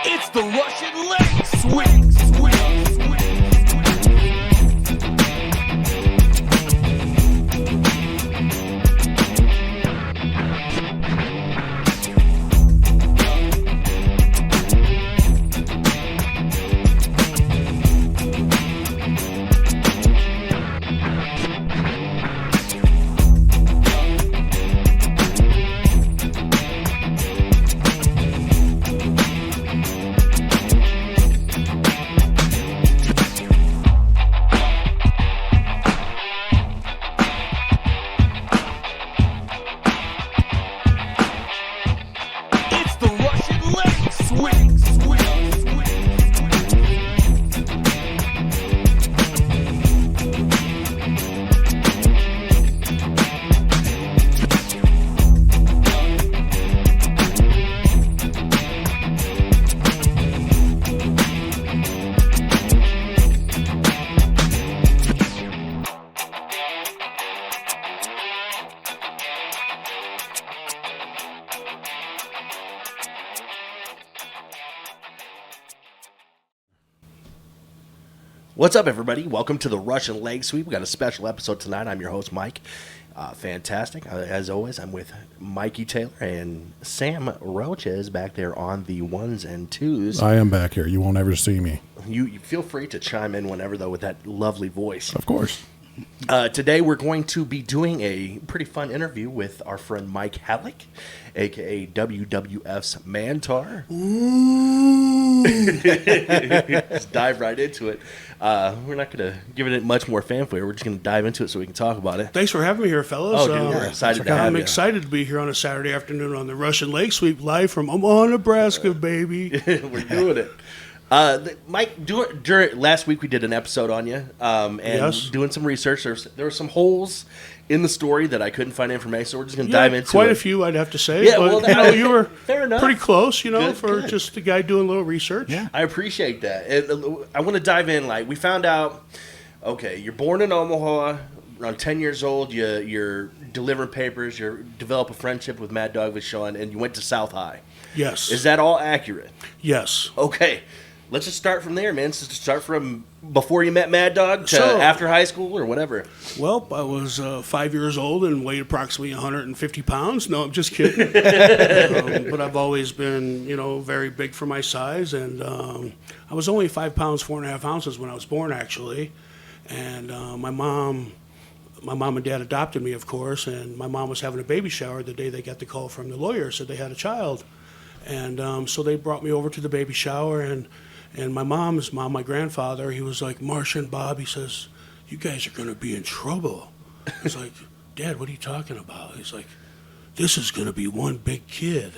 It's the Russian leg sweep. What's up, everybody? Welcome to the Russian Leg Sweep. We got a special episode tonight. I'm your host, Mike. Fantastic. As always, I'm with Mikey Taylor and Sam Roaches back there on the ones and twos. I am back here. You won't ever see me. You feel free to chime in whenever, though, with that lovely voice. Of course. Today, we're going to be doing a pretty fun interview with our friend Mike Halac, a.k.a. WWF's Mantaur. Just dive right into it. We're not going to give it much more fanfare. We're just going to dive into it so we can talk about it. Thanks for having me here, fellas. Oh, dude, we're excited to have you. I'm excited to be here on a Saturday afternoon on the Russian Leg Sweep live from Omaha, Nebraska, baby. We're doing it. Mike, during last week we did an episode on you, and yes. Doing some research. There were some holes in the story that I couldn't find information, so we're just going to dive into quite it. a few, I'd have to say. Yeah, but, well, you were fair enough. Pretty close, Good, for good. just a guy doing a little research. Yeah. I appreciate that. I want to dive in. Like, we found out, okay, you're born in Omaha, around 10 years old, you're delivering papers, you develop a friendship with Mad Dog Vachon, and you went to South High. Yes. Is that all accurate? Yes. Okay. Let's just start from there, man. So start from before you met Mad Dog to after high school or whatever. Well, I was 5 years old and weighed approximately 150 pounds. No, I'm just kidding. But I've always been, very big for my size. And I was only 5 pounds, 4.5 ounces when I was born, actually. And my mom and dad adopted me, of course. And my mom was having a baby shower the day they got the call from the lawyer, said they had a child. And so they brought me over to the baby shower, and my mom's mom, my grandfather, he was like, Marcia and Bob, he says, you guys are going to be in trouble. I was like, Dad, what are you talking about? He's like, this is going to be one big kid.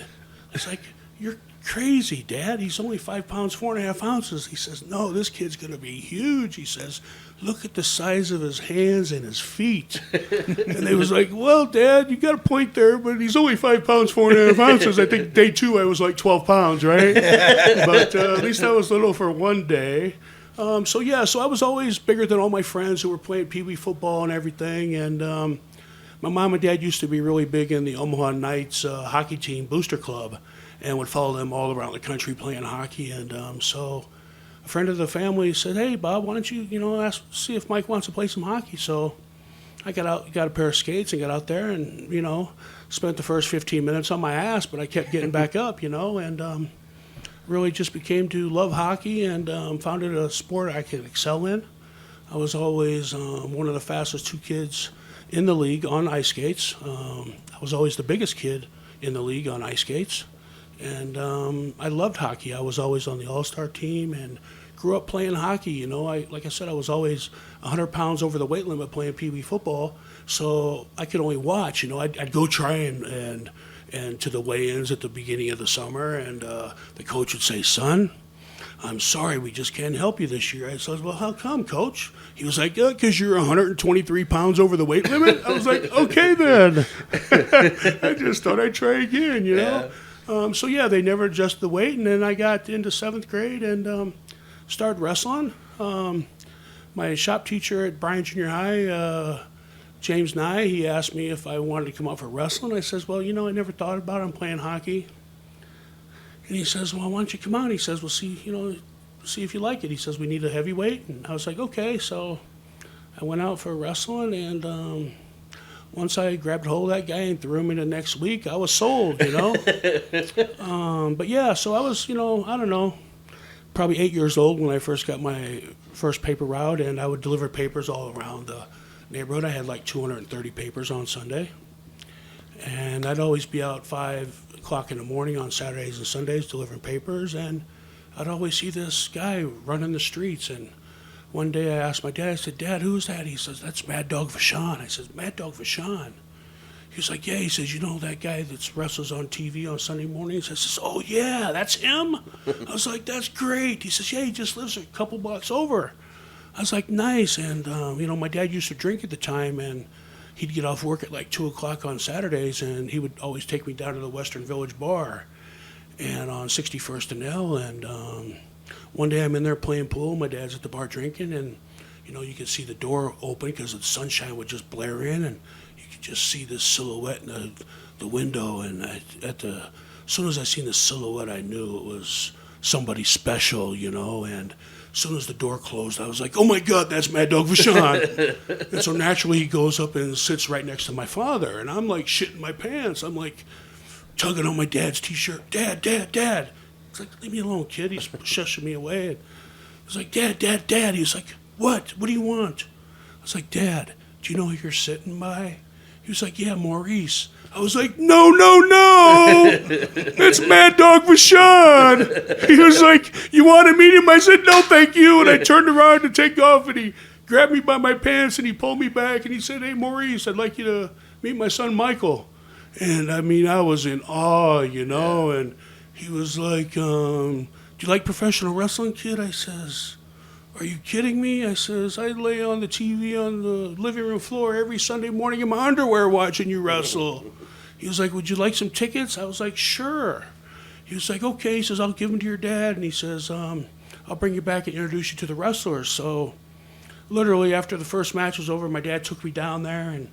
It's like, you're crazy, Dad. He's only 5 pounds, 4.5 ounces. He says, no, this kid's going to be huge. He says, look at the size of his hands and his feet. And they was like, well, Dad, you got a point there, but he's only 5 pounds, 4.5 ounces. I think day 2 I was like 12 pounds, right? But at least I was little for one day. So I was always bigger than all my friends who were playing Pee Wee football and everything. And my mom and dad used to be really big in the Omaha Knights hockey team booster club and would follow them all around the country playing hockey. And so a friend of the family said, hey, Bob, why don't you, see if Mike wants to play some hockey. So I got a pair of skates and got out there and, spent the first 15 minutes on my ass, but I kept getting back up, and really just became to love hockey and found it a sport I could excel in. I was always one of the fastest 2 kids in the league on ice skates. I was always the biggest kid in the league on ice skates. And I loved hockey. I was always on the all-star team and grew up playing hockey. Like I said, I was always 100 pounds over the weight limit playing Pee Wee football, so I could only watch. I'd go try and to the weigh-ins at the beginning of the summer, and the coach would say, son, I'm sorry, we just can't help you this year. I said, well, how come, Coach? He was like, because you're 123 pounds over the weight limit. I was like, okay, then. I just thought I'd try again, Yeah. They never adjusted the weight, and then I got into 7th grade and started wrestling. My shop teacher at Bryan Junior High James Nye, he asked me if I wanted to come out for wrestling. I says, well, I never thought about it. I'm playing hockey. And he says, well, why don't you come out? He says, well, see if you like it. He says, we need a heavyweight. And I was like, okay. So I went out for wrestling, and once I grabbed hold of that guy and threw him in the next week, I was sold, But yeah, so I was, I don't know, probably 8 years old when I first got my first paper route, and I would deliver papers all around the neighborhood. I had like 230 papers on Sunday, and I'd always be out 5 o'clock in the morning on Saturdays and Sundays delivering papers, and I'd always see this guy running the streets. And one day I asked my dad, I said, Dad, who's that? He says, that's Mad Dog Vachon. I said, Mad Dog Vachon? He's like, yeah. He says, that guy that wrestles on TV on Sunday mornings? I says, oh yeah, that's him? I was like, that's great. He says, yeah, he just lives a couple blocks over. I was like, nice. And, my dad used to drink at the time, and he'd get off work at like 2 o'clock on Saturdays, and he would always take me down to the Western Village Bar and on 61st and L. And one day I'm in there playing pool. My dad's at the bar drinking, and, you could see the door open because the sunshine would just blare in, and you could just see this silhouette in the window. And as soon as I seen the silhouette, I knew it was somebody special, and as soon as the door closed, I was like, oh my God, that's Mad Dog Vachon. And so naturally he goes up and sits right next to my father, and I'm like shitting my pants. I'm like tugging on my dad's T-shirt. Dad. He's like, leave me alone, kid. He's shushing me away. And I was like, Dad. He's like, what? What do you want? I was like, Dad, do you know who you're sitting by? He was like, yeah, Maurice. I was like, no, it's Mad Dog Vachon. He was like, you want to meet him? I said, no, thank you. And I turned around to take off, and he grabbed me by my pants, and he pulled me back, and he said, hey, Maurice, I'd like you to meet my son, Michael. And, I was in awe, and he was like, do you like professional wrestling, kid? I says, are you kidding me? I says, I lay on the TV on the living room floor every Sunday morning in my underwear watching you wrestle. He was like, would you like some tickets? I was like, sure. He was like, okay. He says, I'll give them to your dad. And he says, I'll bring you back and introduce you to the wrestlers. So literally after the first match was over, my dad took me down there, and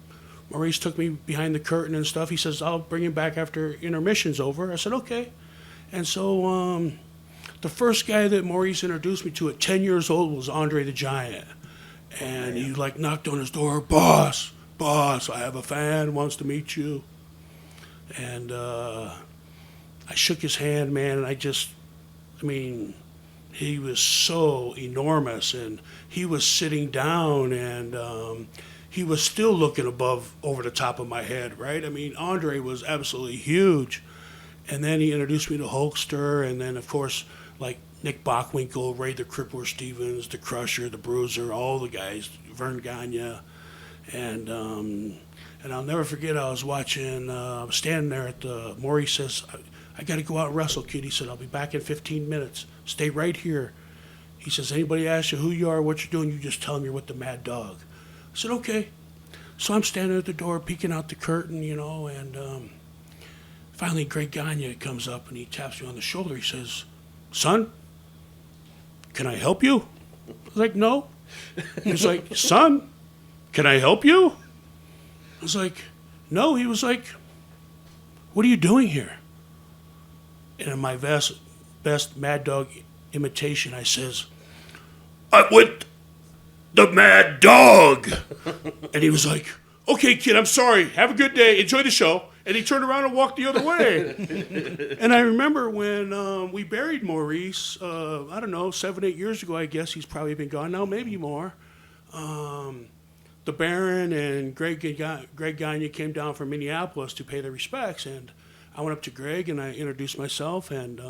Maurice took me behind the curtain and stuff. He says, I'll bring him back after intermission's over. I said, okay. And so the first guy that Maurice introduced me to at 10 years old was Andre the Giant. And he knocked on his door, boss, I have a fan, wants to meet you. And I shook his hand, man, and he was so enormous, and he was sitting down, and he was still looking over the top of my head, right? Andre was absolutely huge. And then he introduced me to Hulkster, and then, of course, Nick Bockwinkel, Ray the Crippler Stevens, the Crusher, the Bruiser, all the guys, Vern Gagne. And I'll never forget, I was standing there Maurice says, I got to go out and wrestle, kid. He said, I'll be back in 15 minutes. Stay right here. He says, anybody asks you who you are, what you're doing, you just tell them you're with the Mad Dog. I said, okay. So I'm standing at the door, peeking out the curtain, and finally Greg Gagne comes up, and he taps me on the shoulder. He says, son, can I help you? I was like, no. He was like, son, can I help you? I was like, no. He was like, what are you doing here? And in my best Mad Dog imitation, I says, I'm with the Mad Dog. And he was like, okay, kid, I'm sorry. Have a good day. Enjoy the show. And he turned around and walked the other way. And I remember when we buried Maurice, 7, 8 years ago, I guess he's probably been gone now, maybe more. The Baron and Greg Gagne came down from Minneapolis to pay their respects. And I went up to Greg and I introduced myself. And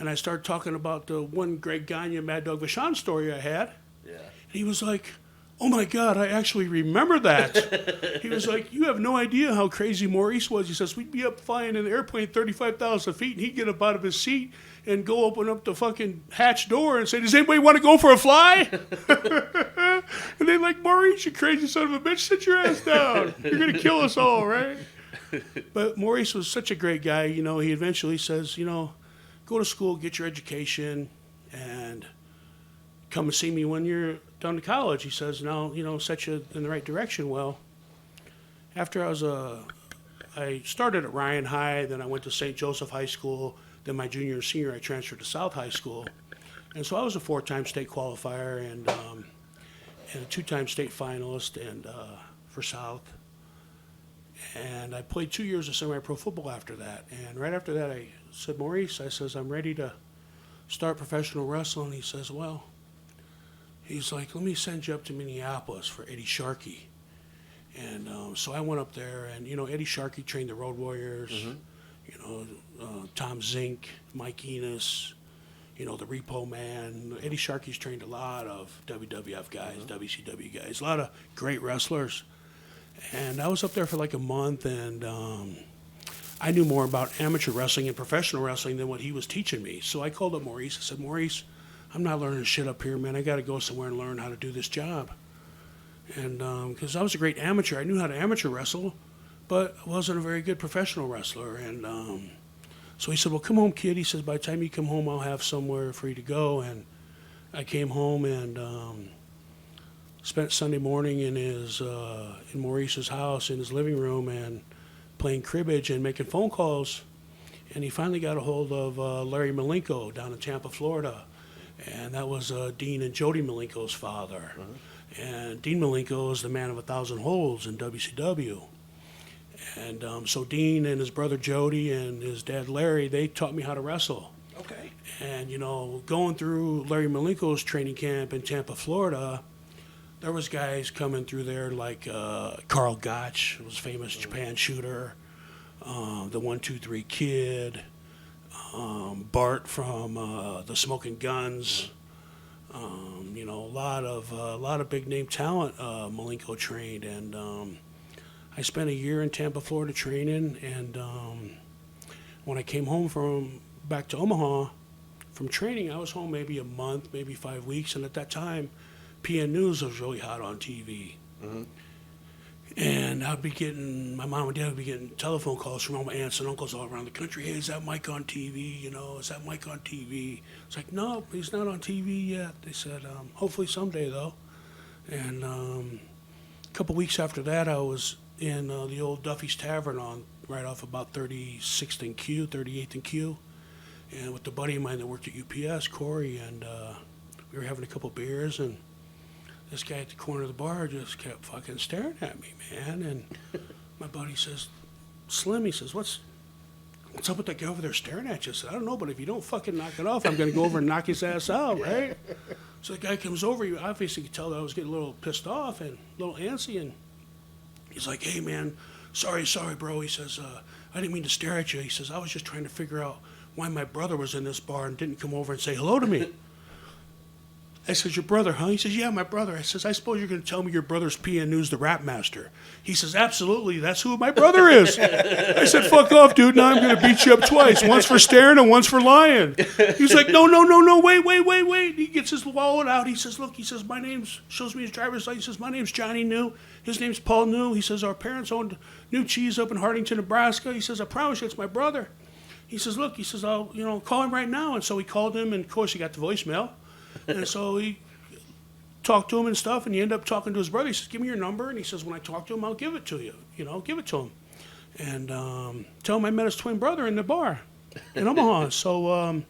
I started talking about the one Greg Gagne Mad Dog Vachon story I had. Yeah. And he was like, oh my God, I actually remember that. He was like, you have no idea how crazy Maurice was. He says, we'd be up flying in an airplane 35,000 feet, and he'd get up out of his seat and go open up the fucking hatch door and say, does anybody want to go for a fly? And they're like, Maurice, you crazy son of a bitch, sit your ass down. You're going to kill us all, right? But Maurice was such a great guy. He eventually says, go to school, get your education, and come and see me when you're done to college. He says, now, set you in the right direction. Well, after I started at Ryan High, then I went to St. Joseph High School. Then my junior and senior, I transferred to South High School. And so I was a 4-time state qualifier and a 2-time state finalist and for South. And I played 2 years of semi-pro football after that. And right after that, I said, Maurice, I says, I'm ready to start professional wrestling. He says, well, he's like, let me send you up to Minneapolis for Eddie Sharkey. And so I went up there, and, Eddie Sharkey trained the Road Warriors, Tom Zink, Mike Enos, the Repo Man. Eddie Sharkey's trained a lot of WWF guys, WCW guys, a lot of great wrestlers. And I was up there for like a month, and I knew more about amateur wrestling and professional wrestling than what he was teaching me. So I called up Maurice. I said, Maurice, I'm not learning shit up here, man. I got to go somewhere and learn how to do this job. And because I was a great amateur, I knew how to amateur wrestle, but I wasn't a very good professional wrestler. And so he said, well, come home, kid. He says, by the time you come home, I'll have somewhere for you to go. And I came home and spent Sunday morning in Maurice's house, in his living room, and playing cribbage and making phone calls. And he finally got a hold of Larry Malenko down in Tampa, Florida. And that was Dean and Jody Malenko's father. And Dean Malenko is the man of 1,000 holds in WCW. And so Dean and his brother Jody and his dad Larry, they taught me how to wrestle. Okay. And, going through Larry Malenko's training camp in Tampa, Florida, there was guys coming through there like Carl Gotch, was a famous Japan shooter, the 1-2-3 Kid, Bart from the Smoking Guns. A lot of big name talent Malenko trained, and I spent a year in Tampa, Florida training. And when I came home back to Omaha from training, I was home maybe a month, maybe 5 weeks, and at that time, PN News was really hot on TV. And my mom and dad would be getting telephone calls from all my aunts and uncles all around the country. Hey, is that Mike on TV? Is that Mike on TV? It's like, no, he's not on TV yet. They said, hopefully someday, though. And a couple weeks after that, I was in the old Duffy's Tavern right off about 36th and Q, 38th and Q. And with a buddy of mine that worked at UPS, Corey, and we were having a couple beers, and this guy at the corner of the bar just kept fucking staring at me, man. And my buddy says, Slim, he says, what's up with that guy over there staring at you? I said, I don't know, but if you don't fucking knock it off, I'm going to go over and knock his ass out, right? So the guy comes over, you obviously could tell that I was getting a little pissed off and a little antsy, and he's like, hey, man, sorry, bro. He says, I didn't mean to stare at you. He says, I was just trying to figure out why my brother was in this bar and didn't come over and say hello to me. I said, your brother, huh? He says, yeah, my brother. I says, I suppose you're going to tell me your brother's PN News, the rap master. He says, absolutely, that's who my brother is. I said, fuck off, dude. Now I'm going to beat you up twice. Once for staring and once for lying. He's like, no, wait. He gets his wallet out. He says, look, my name's, shows me his driver's license. He says, my name's Johnny New. His name's Paul New. He says, our parents owned New Cheese up in Hartington, Nebraska. He says, I promise you, it's my brother. He says, look, I'll call him right now. And so he called him, and of course he got the voicemail. And so he talked to him and stuff, and he ended up talking to his brother. He says, give me your number. And he says, when I talk to him, I'll give it to you. Give it to him. And tell him I met his twin brother in the bar in Omaha. So a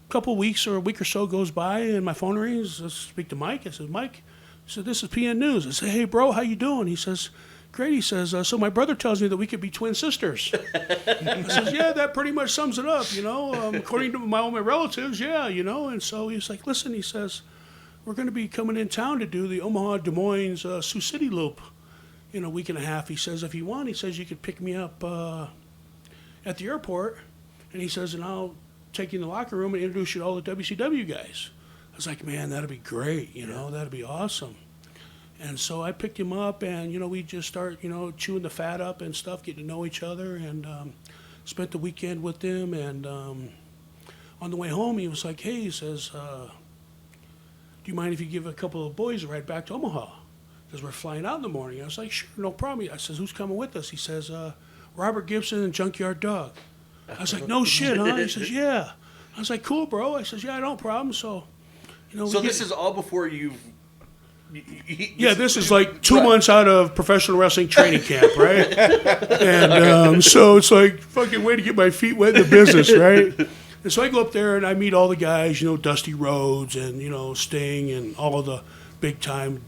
couple weeks or a week or so goes by, and my phone rings. I speak to Mike. I said, Mike, this is PN News. I said, hey, bro, how you doing? He says, great. He says, so my brother tells me that we could be twin sisters. I says, yeah, that pretty much sums it up, according to all my relatives, yeah, And so he's like, listen, he says, we're going to be coming in town to do the Omaha, Des Moines, Sioux City loop in a week and a half. He says, if you want, he says, you could pick me up at the airport. And he says, and I'll take you in the locker room and introduce you to all the WCW guys. I was like, man, that'd be great, that'd be awesome. And so I picked him up, and, we just start, chewing the fat up and stuff, getting to know each other, and spent the weekend with him. And on the way home, he was like, hey, he says, do you mind if you give a couple of boys a ride back to Omaha? Because we're flying out in the morning. I was like, sure, no problem. I says, who's coming with us? He says, Robert Gibson and Junkyard Dog. I was like, no shit, huh? He says, yeah. I was like, cool, bro. I says, yeah, no problem. So So this is all before you've. This is like 2 months out of professional wrestling training camp, right? And so it's like fucking way to get my feet wet in the business, right? And so I go up there and I meet all the guys, Dusty Rhodes and Sting and all of the big time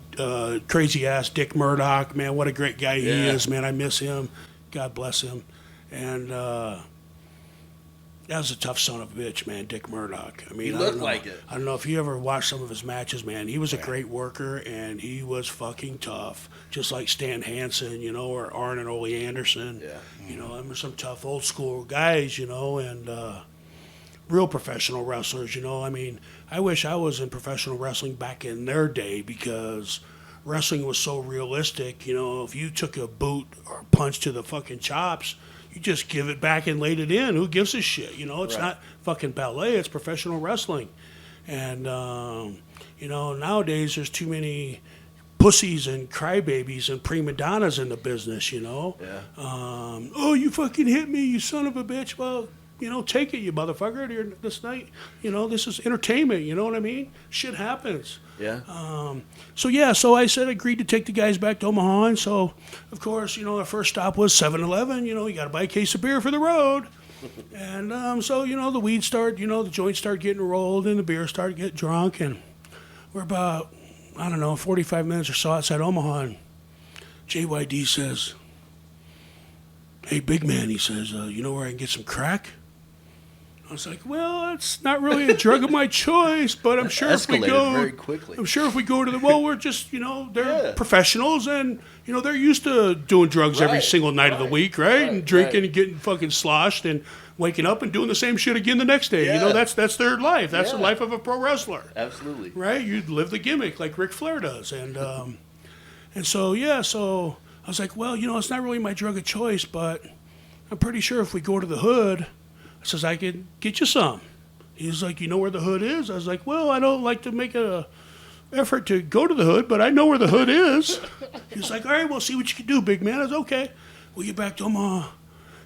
crazy ass Dick Murdoch. Man, what a great guy he is, man. I miss him. God bless him. And that was a tough son of a bitch, man, Dick Murdoch. I mean, he looked like it. I don't know if you ever watched some of his matches, man. He was a great worker, and he was fucking tough, just like Stan Hansen, or Arn and Ole Anderson. Yeah. Them were some tough old school guys, and real professional wrestlers. I mean, I wish I was in professional wrestling back in their day because wrestling was so realistic. If you took a boot or a punch to the fucking chops, you just give it back and laid it in. Who gives a shit? It's not fucking ballet. It's professional wrestling. And, nowadays there's too many pussies and crybabies and prima donnas in the business, Yeah. Oh, you fucking hit me, you son of a bitch. Well, take it, you motherfucker. This night, this is entertainment. You know what I mean? Shit happens. Yeah. So I said I agreed to take the guys back to Omaha, and so, of course, our first stop was 7-Eleven. You got to buy a case of beer for the road. And so, the weed started, the joints started getting rolled, and the beer started getting drunk, and we're about, 45 minutes or so outside Omaha, and JYD says, "Hey, big man," he says, "you know where I can get some crack?" I was like, well, it's not really a drug of my choice, but I'm sure if we go, very quickly. I'm sure if we go to we're just, they're professionals and, they're used to doing drugs every single night of the week, right? And drinking and getting fucking sloshed and waking up and doing the same shit again the next day. Yeah. That's their life. That's the life of a pro wrestler. Absolutely. Right? You live the gimmick like Ric Flair does. And so I was like, well, it's not really my drug of choice, but I'm pretty sure if we go to the hood, I says, I can get you some. He's like, you know where the hood is? I was like, well, I don't like to make a effort to go to the hood, but I know where the hood is. He's like, all right, we'll see what you can do, big man. I was okay. We'll get back to Omaha.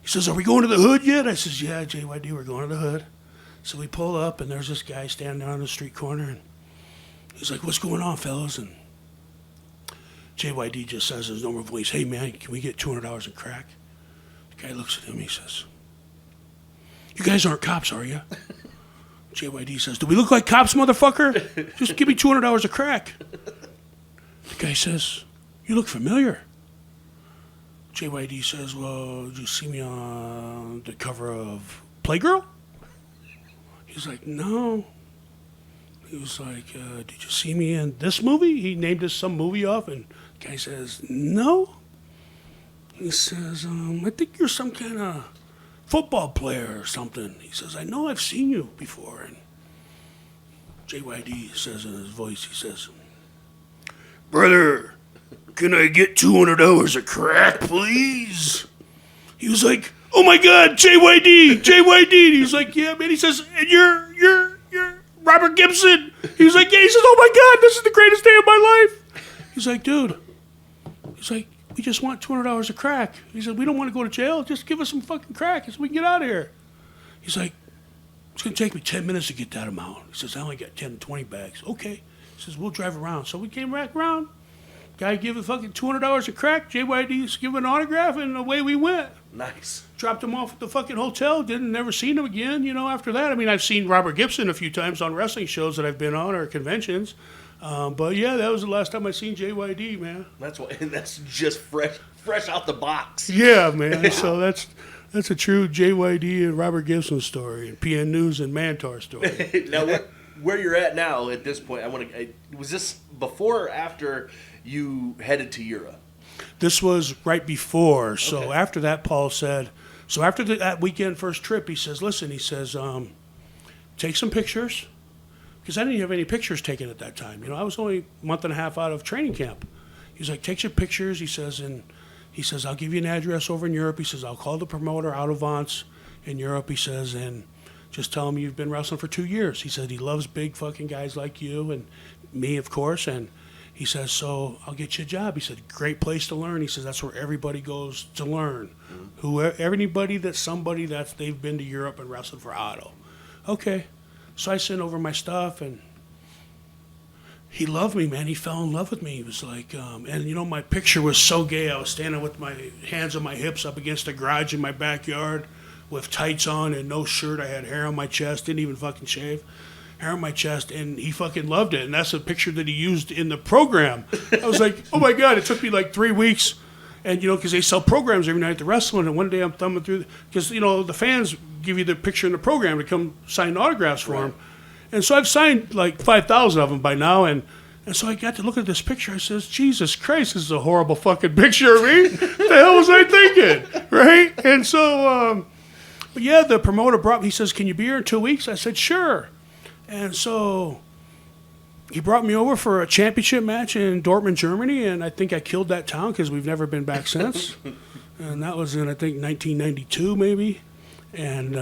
He says, are we going to the hood yet? I says, yeah, JYD, we're going to the hood. So we pull up, and there's this guy standing on the street corner, and he's like, what's going on, fellas? And JYD just says in his normal voice, hey, man, can we get $200 in crack? The guy looks at him, he says, you guys aren't cops, are you? JYD says, do we look like cops, motherfucker? Just give me $200 of crack. The guy says, you look familiar. JYD says, well, did you see me on the cover of Playgirl? He's like, no. He was like, did you see me in this movie? He named us some movie off, and the guy says, no. He says, I think you're some kind of football player or something. He says, I know I've seen you before. And JYD says in his voice, he says, brother, can I get $200 of crack, please? He was like, oh my God, JYD. He was like, yeah, man. He says, and you're Robert Gibson. He was like, yeah. He says, oh my God, this is the greatest day of my life. He's like, dude. He's like, we just want $200 of crack. He said, we don't want to go to jail. Just give us some fucking crack so we can get out of here. He's like, it's going to take me 10 minutes to get that amount. He says, I only got 10 to 20 bags. Okay. He says, we'll drive around. So we came back around. Guy gave the fucking $200 of crack. JYD's give an autograph, and away we went. Nice. Dropped him off at the fucking hotel. Never seen him again, after that. I mean, I've seen Robert Gibson a few times on wrestling shows that I've been on or conventions. But yeah, that was the last time I seen JYD, man. That's what, and that's just fresh out the box. Yeah, man. So that's a true JYD and Robert Gibson story, and PN News and Mantaur story. Now, where you're at now at this point, was this before or after you headed to Europe? This was right before. So after that, Paul said. So after that weekend first trip, he says, listen, he says, take some pictures. Because I didn't have any pictures taken at that time. I was only a month and a half out of training camp. He's like, take some pictures. He says, I'll give you an address over in Europe. He says, I'll call the promoter out of Vance in Europe. He says, and just tell him you've been wrestling for 2 years. He said he loves big fucking guys like you and me, of course. And he says, so I'll get you a job. He said, great place to learn. He says, that's where everybody goes to learn. Anybody that's somebody they've been to Europe and wrestled for Otto. Okay. So I sent over my stuff, and he loved me, man. He fell in love with me. He was like, and you know, my picture was so gay. I was standing with my hands on my hips up against a garage in my backyard with tights on and no shirt. I had hair on my chest, didn't even fucking shave. Hair on my chest, and he fucking loved it. And that's a picture that he used in the program. I was like, oh my God, it took me like 3 weeks. And, you know, because they sell programs every night at the wrestling, and one day I'm thumbing through, because, you know, the fans give you the picture in the program to come sign autographs for them. And so I've signed like 5,000 of them by now, and so I got to look at this picture. I says, Jesus Christ, this is a horrible fucking picture of me. What the hell was I thinking? Right? And so, but yeah, the promoter brought me, he says, can you be here in 2 weeks? I said, sure. And so he brought me over for a championship match in Dortmund, Germany, and I think I killed that town because we've never been back since. And that was in, I think, 1992 maybe. And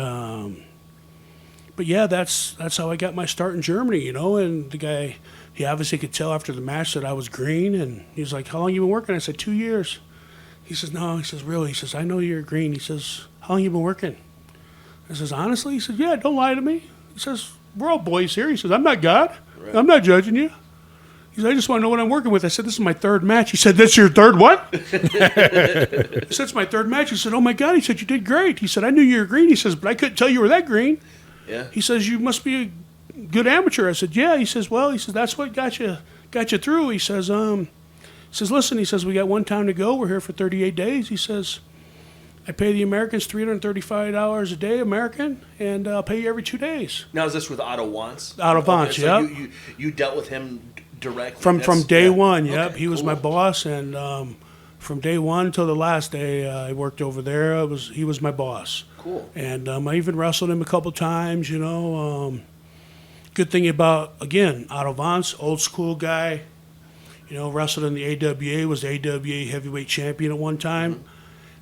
but yeah, that's how I got my start in Germany, you know. And the guy, he obviously could tell after the match that I was green, and he was like, "How long you been working?" I said, 2 years. He says, "No," he says, "Really?" He says, "I know you're green." He says, "How long you been working?" I says, "Honestly?" He says, "Yeah, don't lie to me." He says, "We're all boys here." He says, "I'm not God. Right. I'm not judging you." He said, "I just want to know what I'm working with." I said, "This is my third match." He said, "That's your third what?" I said, "It's my third match." He said, "Oh my God." He said, "You did great." He said, "I knew you were green." He says, "But I couldn't tell you were that green." Yeah. He says, "You must be a good amateur." I said, "Yeah." He says, "Well," he says, "that's what got you through." He says, "Listen," he says, "we got one time to go. We're here for 38 days." He says, "I pay the Americans $335 a day, American, and I'll pay you every 2 days." Now, is this with Otto Wantz? Otto Wantz, so yeah. You dealt with him directly? From day one, yep. Okay, He was my boss, and from day one till the last day I worked over there, he was my boss. Cool. And I even wrestled him a couple times, you know. Good thing about, again, Otto Wantz, old school guy, you know, wrestled in the AWA, was the AWA heavyweight champion at one time.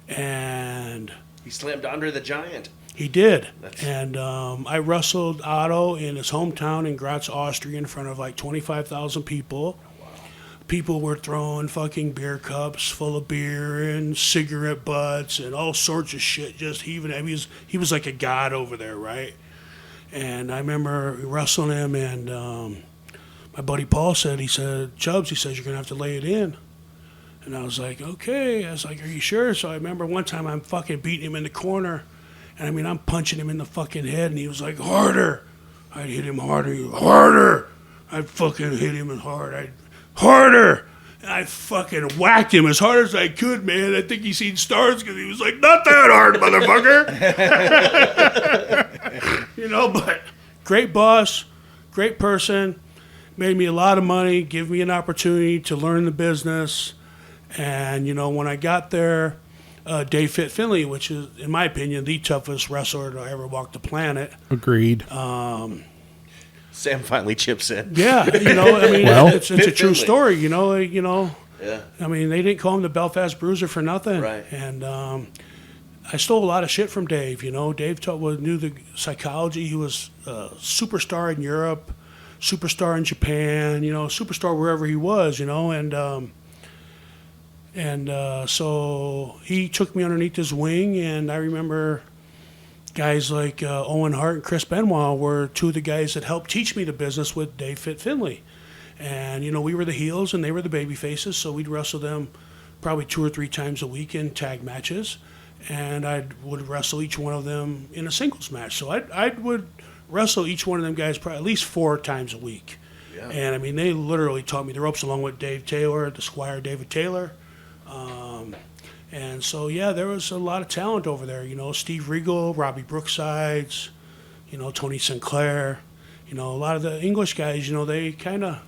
Mm-hmm. And he slammed Andre the Giant. He did. And I wrestled Otto in his hometown in Graz, Austria, in front of like 25,000 people. People were throwing fucking beer cups full of beer and cigarette butts and all sorts of shit. Just heaving. I mean, he was like a god over there, right? And I remember wrestling him, and my buddy Paul said, "Chubbs," he says, "you're gonna have to lay it in." And I was like, "Okay." I was like, "Are you sure?" So I remember one time I'm fucking beating him in the corner, and I mean I'm punching him in the fucking head, and he was like, "Harder." I'd hit him harder. Harder. I'd fucking hit him as hard. Harder! And I fucking whacked him as hard as I could, man. I think he seen stars because he was like, "Not that hard, motherfucker." You know, but great boss, great person, made me a lot of money, gave me an opportunity to learn the business. And, you know, when I got there, Dave Fit Finley, which is, in my opinion, the toughest wrestler to ever walk the planet. Agreed. Sam finally chips in. Yeah, you know, I mean, Well, it's a true story, you know. Yeah. I mean, they didn't call him the Belfast Bruiser for nothing. Right. And I stole a lot of shit from Dave, you know. Dave knew the psychology. He was a superstar in Europe, superstar in Japan, you know, superstar wherever he was, you know. And so he took me underneath his wing, and I remember guys like Owen Hart and Chris Benoit were two of the guys that helped teach me the business with Dave Fit Finley. And, you know, we were the heels and they were the baby faces, so we'd wrestle them probably 2 or 3 times a week in tag matches. And I would wrestle each one of them in a singles match. So I would wrestle each one of them guys probably at least 4 times a week. Yeah. And, I mean, they literally taught me the ropes along with Dave Taylor, the Squire David Taylor. And so, yeah, there was a lot of talent over there. You know, Steve Regal, Robbie Brooksides, you know, Tony Sinclair. You know, a lot of the English guys, you know, they kind of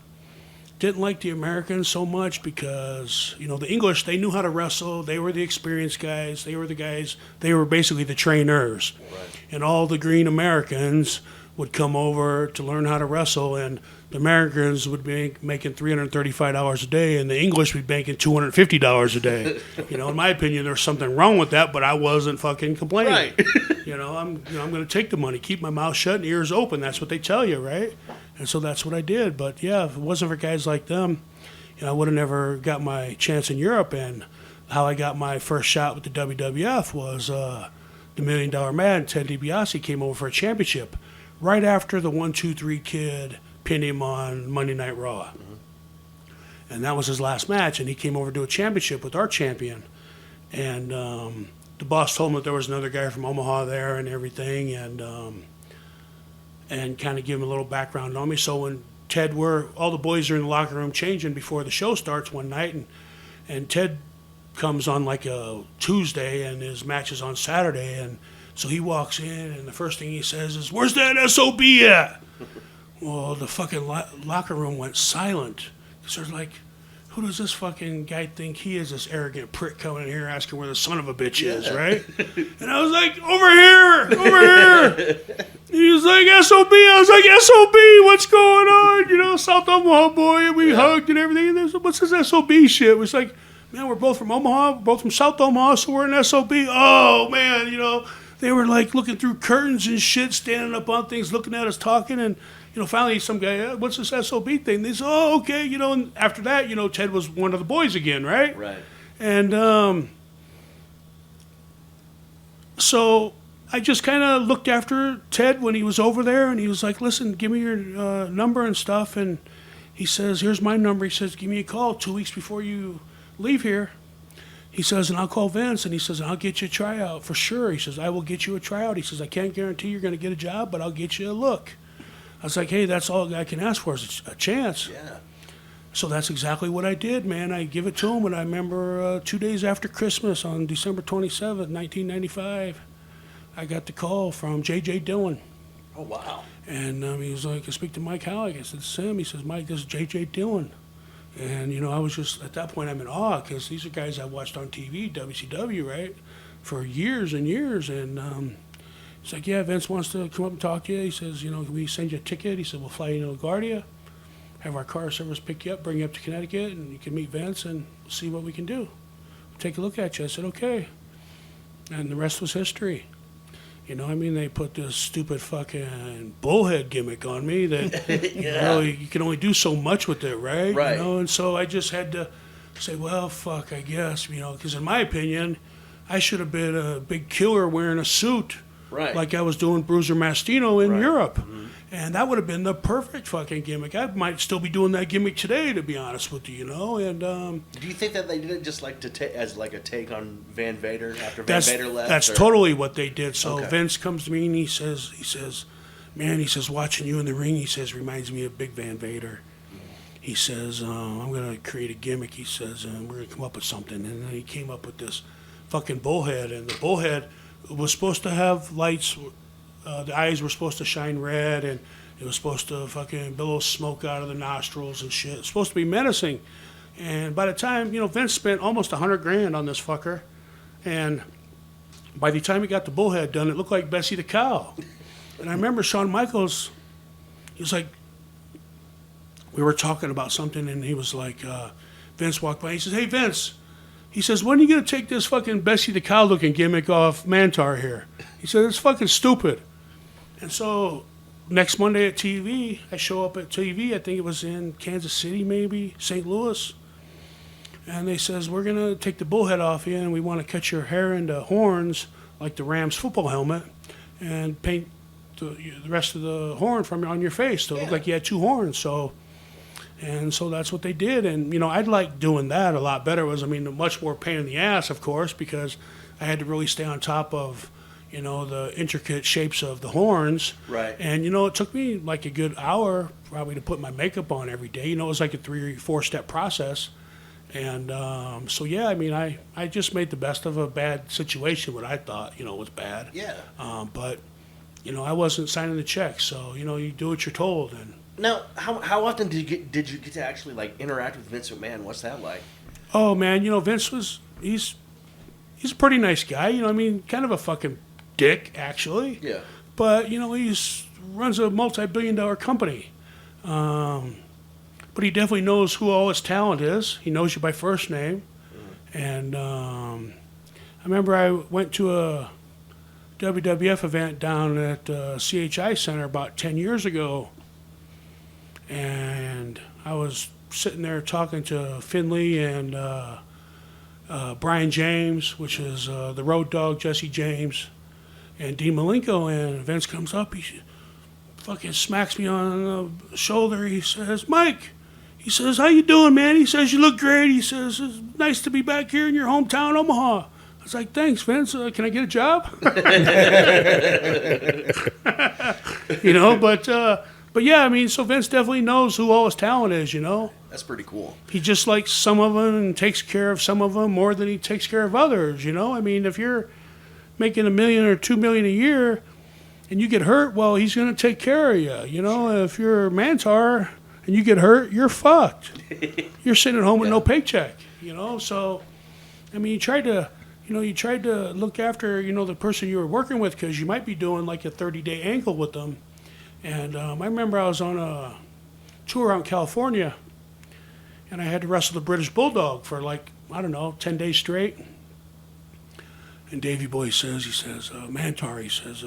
didn't like the Americans so much because, you know, the English, they knew how to wrestle. They were the experienced guys. They were the guys, they were basically the trainers. Right. And all the green Americans would come over to learn how to wrestle, and the Americans would be making $335 a day, and the English would be making $250 a day. You know, in my opinion, there was something wrong with that, but I wasn't fucking complaining. Right. You know, I'm going to take the money, keep my mouth shut and ears open. That's what they tell you, right? And so that's what I did. But yeah, if it wasn't for guys like them, you know, I would have never got my chance in Europe. And how I got my first shot with the WWF was the $1 Million Man, Ted DiBiase, came over for a championship right after the 1-2-3 Kid pinned him on Monday Night Raw. Mm-hmm. And that was his last match, and he came over to do a championship with our champion. And the boss told him that there was another guy from Omaha there and everything, and kind of give him a little background on me. So when all the boys are in the locker room changing before the show starts one night, and Ted comes on like a Tuesday, and his match is on Saturday, and so he walks in, and the first thing he says is, "Where's that SOB at?" Well, the fucking locker room went silent. Because they're like, who does this fucking guy think he is, this arrogant prick coming in here asking where the son of a bitch is, right? And I was like, over here. And he was like, SOB. I was like, SOB, what's going on? You know, South Omaha boy, and we hugged and everything. And they said, what's this SOB shit? It was like, man, we're both from Omaha, we're both from South Omaha, so we're an SOB. Oh, man, you know, they were like looking through curtains and shit, standing up on things, looking at us, talking, and you know, finally some guy, what's this SOB thing? They said, oh, okay, you know, and after that, you know, Ted was one of the boys again, right? Right. And so I just kind of looked after Ted when he was over there, and he was like, listen, give me your number and stuff, and he says, here's my number. He says, give me a call 2 weeks before you leave here. He says, and I'll call Vince, and he says, I'll get you a tryout for sure. He says, I will get you a tryout. He says, I can't guarantee you're going to get a job, but I'll get you a look. I was like, hey, that's all I can ask for is a chance. Yeah. So that's exactly what I did, man. I give it to him, and I remember 2 days after Christmas on December 27th, 1995, I got the call from J.J. Dillon. Oh, wow. And he was like, I speak to Mike Halac. I said, Sam. He says, Mike, this is J.J. Dillon. And, you know, I was just, at that point, I'm in awe, because these are guys I watched on TV, WCW, right, for years and years. And he's like, yeah, Vince wants to come up and talk to you. He says, you know, can we send you a ticket? He said, we'll fly you to LaGuardia, have our car service pick you up, bring you up to Connecticut, and you can meet Vince and see what we can do. Take a look at you. I said, okay. And the rest was history. You know, I mean, they put this stupid fucking bullhead gimmick on me that really, you can only do so much with it, right? Right. You know, and so I just had to say, well, fuck, I guess, you know, because in my opinion, I should have been a big killer wearing a suit. Right. Like I was doing Bruiser Mastino in Right. Europe. Mm-hmm. And that would have been the perfect fucking gimmick. I might still be doing that gimmick today, to be honest with you, you know? And do you think that they did it just like as like a take on Van Vader after Van Vader left? That's totally what they did. So Okay. Vince comes to me and he says, man, he says, watching you in the ring, he says, reminds me of Big Van Vader. He says, I'm going to create a gimmick, he says, and we're going to come up with something. And then he came up with this fucking bullhead, and the bullhead was supposed to have lights. The eyes were supposed to shine red, and it was supposed to fucking billow smoke out of the nostrils and shit. It's supposed to be menacing. And by the time, you know, Vince spent almost $100,000 on this fucker, and by the time he got the bullhead done, it looked like Bessie the cow. And I remember Shawn Michaels, he was like, we were talking about something, and he was like, Vince walked by, he says, hey, Vince. He says, when are you going to take this fucking Bessie the cow looking gimmick off Mantaur here? He said, it's fucking stupid. And so next Monday at TV, I show up at TV, I think it was in Kansas City maybe, St. Louis. And they says, we're going to take the bullhead off you, and we want to cut your hair into horns like the Rams football helmet and paint the rest of the horn from on your face to look like you had two horns. So that's what they did. And, you know, I'd like doing that a lot better. It was, I mean, a much more pain in the ass, of course, because I had to really stay on top of, you know, the intricate shapes of the horns. Right. And, you know, it took me like a good hour probably to put my makeup on every day. You know, it was like a 3 or 4 step process. And so, yeah, I mean, I just made the best of a bad situation, what I thought, you know, was bad. Yeah. But, you know, I wasn't signing the check. So, you know, you do what you're told. And Now, how often did you get to actually like interact with Vince McMahon? What's that like? oh, man, you know, Vince he's a pretty nice guy. You know, I mean, kind of a fucking dick, actually. Yeah. But, you know, runs a multi-billion-dollar company. But he definitely knows who all his talent is. He knows you by first name. And I remember I went to a WWF event down at CHI Center about 10 years ago. And I was sitting there talking to Finley and Brian James, which is the Road Dogg, Jesse James, and Dean Malenko. And Vince comes up, he fucking smacks me on the shoulder. He says, Mike, He says, how you doing, man? He says, you look great. He says, it's nice to be back here in your hometown, Omaha. I was like, thanks, Vince. Can I get a job? But yeah, I mean, so Vince definitely knows who all his talent is, That's pretty cool. He just likes some of them and takes care of some of them more than he takes care of others, I mean, if you're making $1 million or $2 million a year and you get hurt, well, he's going to take care of you. If you're Mantaur and you get hurt, you're fucked. You're sitting at home with no paycheck, So, I mean, you tried to look after, the person you were working with because you might be doing like a 30-day angle with them. And I remember I was on a tour out in California and I had to wrestle the British Bulldog for 10 days straight. And Davey Boy says, Mantaur, he says,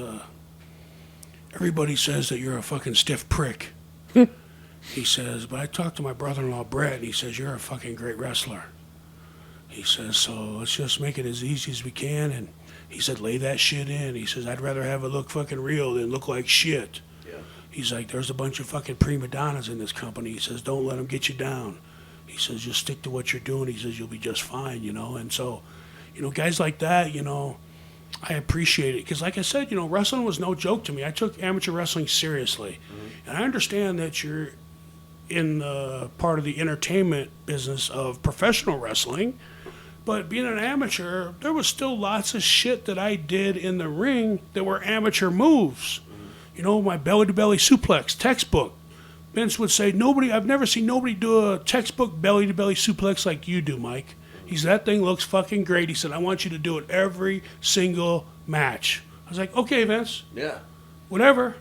everybody says that you're a fucking stiff prick. He says, but I talked to my brother-in-law, Brett, and he says, you're a fucking great wrestler. He says, so let's just make it as easy as we can. And he said, lay that shit in. He says, I'd rather have it look fucking real than look like shit. Yeah. He's like, there's a bunch of fucking prima donnas in this company. He says, don't let them get you down. He says, just stick to what you're doing. He says, you'll be just fine, And so, guys like that, I appreciate it. Because like I said, wrestling was no joke to me. I took amateur wrestling seriously. Mm-hmm. And I understand that you're in the part of the entertainment business of professional wrestling. But being an amateur, there was still lots of shit that I did in the ring that were amateur moves. Mm-hmm. My belly-to-belly suplex, textbook. Vince would say, I've never seen nobody do a textbook belly-to-belly suplex like you do, Mike. He said, that thing looks fucking great. He said, I want you to do it every single match. I was like, okay, Vince. Yeah. Whatever.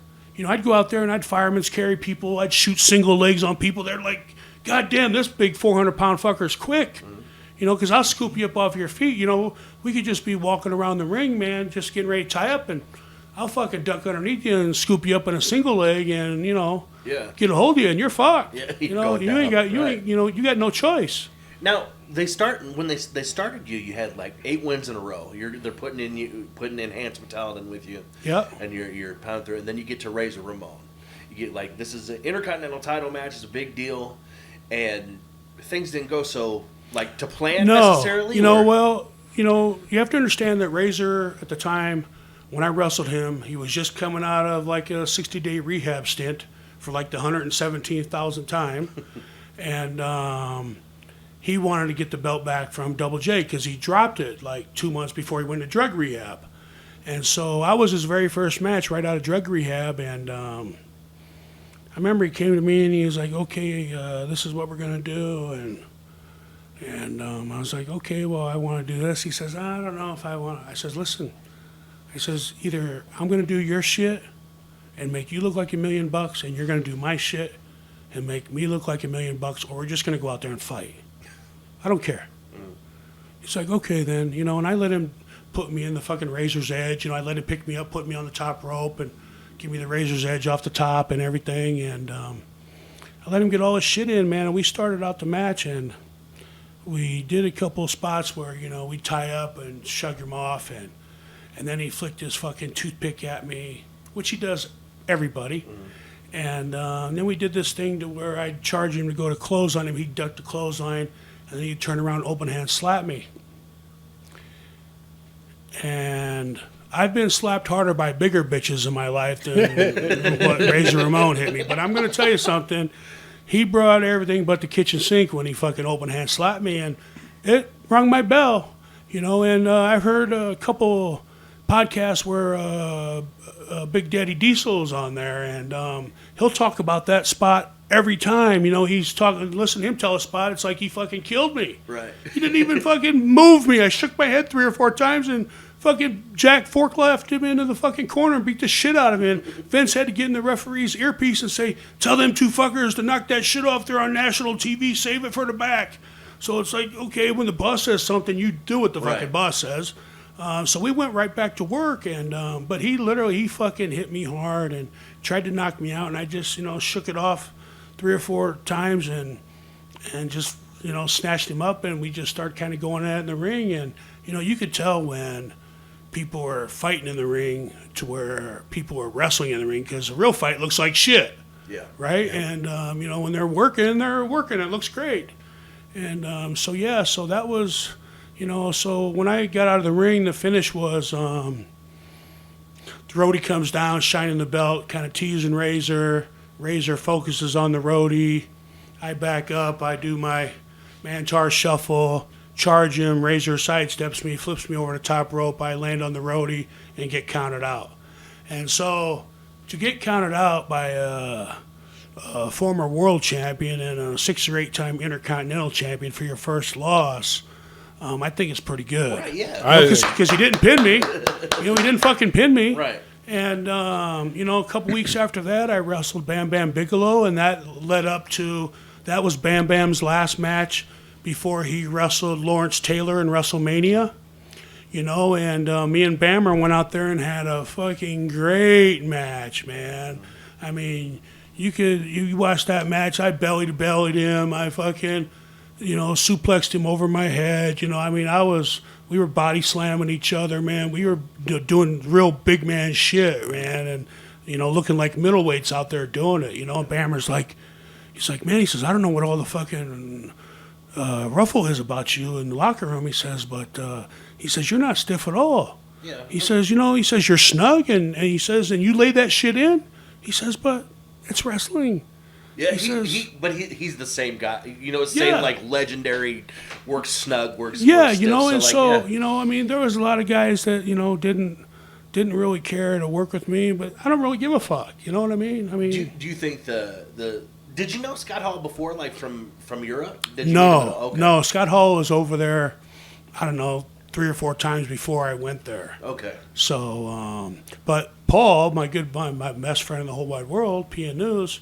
I'd go out there and I'd fireman's carry people. I'd shoot single legs on people. They're like, God damn, this big 400-pound fucker's quick. Mm-hmm. Because I'll scoop you up off your feet. We could just be walking around the ring, man, just getting ready to tie up, and I'll fucking duck underneath you and scoop you up in a single leg and, get a hold of you, and you're fucked. Yeah, you got no choice. Now, when they started you had like 8 wins in a row. They're putting in Hans Metalden with you. Yeah. And you're pounding through, and then you get to Razor Ramon. You get this is an Intercontinental title match. It's a big deal, and things didn't go so to plan necessarily. You have to understand that Razor at the time when I wrestled him, he was just coming out of a 60-day rehab stint for the 117,000th time, and he wanted to get the belt back from Double J because he dropped it 2 months before he went to drug rehab. And so I was his very first match right out of drug rehab, and I remember he came to me and he was like, okay, this is what we're going to do, and I was like, okay, well, I want to do this. He says, I don't know if I want to. I says, listen, either I'm going to do your shit and make you look like $1 million, and you're going to do my shit and make me look like $1 million, or we're just going to go out there and fight. I don't care. He's like, okay, then, and I let him put me in the fucking Razor's Edge. I let him pick me up, put me on the top rope, and give me the Razor's Edge off the top and everything. And I let him get all his shit in, man. And we started out the match, and we did a couple of spots where, we tie up and shrug him off, and then he flicked his fucking toothpick at me, which he does everybody. Mm-hmm. And then we did this thing to where I'd charge him to go to close on him. He'd duck the clothesline, and then he'd turn around, open hand, slap me. And I've been slapped harder by bigger bitches in my life than what Razor Ramon hit me. But I'm going to tell you something. He brought everything but the kitchen sink when he fucking open hand slapped me, and it rung my bell, And I've heard a couple podcasts where Big Daddy Diesel's on there, and he'll talk about that spot every time. He's talking. Listen to him tell a spot. It's like he fucking killed me. Right. He didn't even fucking move me. I shook my head 3 or 4 times, and fucking Jack forklifted him into the fucking corner and beat the shit out of him. Vince had to get in the referee's earpiece and say, tell them 2 fuckers to knock that shit off. They're on national TV. Save it for the back. So it's like, okay, when the boss says something, you do what the fucking boss says. So we went right back to work, and but he fucking hit me hard and tried to knock me out, and I just, shook it off 3 or 4 times and just, snatched him up, and we just started kind of going at it in the ring, and, you could tell when people were fighting in the ring to where people were wrestling in the ring, because a real fight looks like shit. Yeah. Right? Yeah. And, when they're working. It looks great. And so that was, so when I got out of the ring, the finish was the roadie comes down, shining the belt, kind of teasing Razor. Razor focuses on the roadie. I back up. I do my Mantaur shuffle, charge him. Razor sidesteps me, flips me over the top rope. I land on the roadie and get counted out. And so to get counted out by a former world champion and a 6 or 8 time intercontinental champion for your first loss, I think it's pretty good. Right, yeah. Because he didn't pin me. He didn't fucking pin me. Right. And, a couple weeks after that, I wrestled Bam Bam Bigelow, and that led up to, that was Bam Bam's last match before he wrestled Lawrence Taylor in WrestleMania. And me and Bammer went out there and had a fucking great match, man. I mean, you watch that match, I belly-to-bellied him, I fucking, suplexed him over my head, we were body slamming each other, man. We were doing real big man shit, man, and, looking like middleweights out there doing it, And Bammer's like, he's like, man, he says, I don't know what all the fucking ruffle is about you in the locker room, he says, but he says, you're not stiff at all. Yeah. He says, you're snug, and he says, and you lay that shit in. He says, but it's wrestling. Yeah, he's the same guy. Same like legendary, works snug, works. Yeah, works stiff, there was a lot of guys that didn't really care to work with me, but I don't really give a fuck. You know what I mean? Do you think did you know Scott Hall before, like from Europe? No, Scott Hall was over there. I don't know, 3 or 4 times before I went there. Okay. So, but Paul, my best friend in the whole wide world, PN News,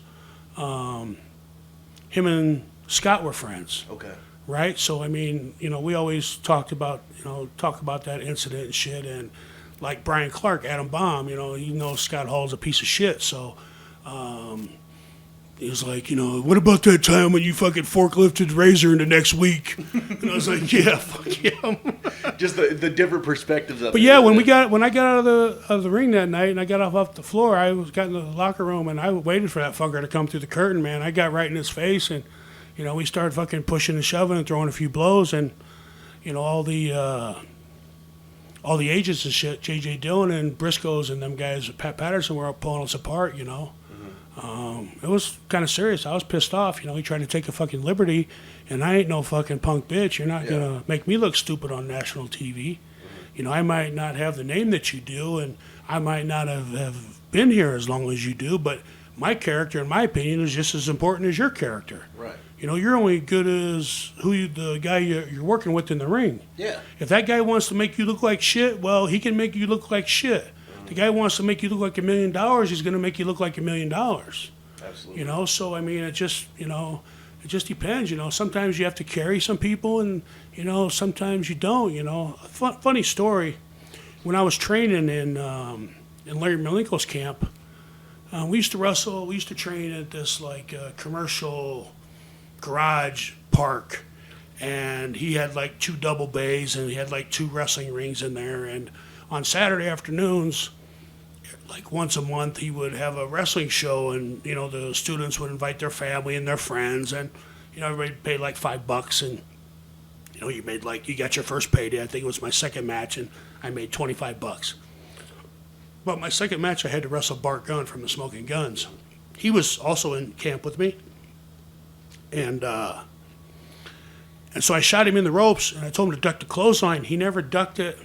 him and Scott were friends. Okay. Right? So, we always talk about that incident and shit. And like Brian Clark, Adam Baum, Scott Hall's a piece of shit. So, he was like, what about that time when you fucking forklifted Razor in the next week? And I was like, yeah, fuck him. Just the different perspectives of it. But yeah, when I got out of the ring that night and I got off the floor, got in the locker room and I waited for that fucker to come through the curtain, man. I got right in his face and, we started fucking pushing and shoving and throwing a few blows and, all the agents and shit, J.J. Dillon and Briscoes and them guys, Pat Patterson, were up pulling us apart, It was kind of serious. I was pissed off. He tried to take a fucking liberty, and I ain't no fucking punk bitch. You're not going to make me look stupid on national TV. I might not have the name that you do, and I might not have been here as long as you do, but my character, in my opinion, is just as important as your character. Right. You're only good as the guy you're working with in the ring. Yeah. If that guy wants to make you look like shit, well, he can make you look like shit. The guy wants to make you look like $1 million, he's going to make you look like $1 million. Absolutely. So it just, it just depends. Sometimes you have to carry some people, and sometimes you don't. A funny story. When I was training in Larry Malenko's camp, we used to wrestle. We used to train at this commercial garage park, and he had 2 double bays, and he had 2 wrestling rings in there. And on Saturday afternoons, once a month, he would have a wrestling show, and the students would invite their family and their friends, and everybody paid $5, and you got your first payday. I think it was my second match, and I made $25. But my second match, I had to wrestle Bart Gunn from the Smoking Guns. He was also in camp with me, and so I shot him in the ropes, and I told him to duck the clothesline. He never ducked it.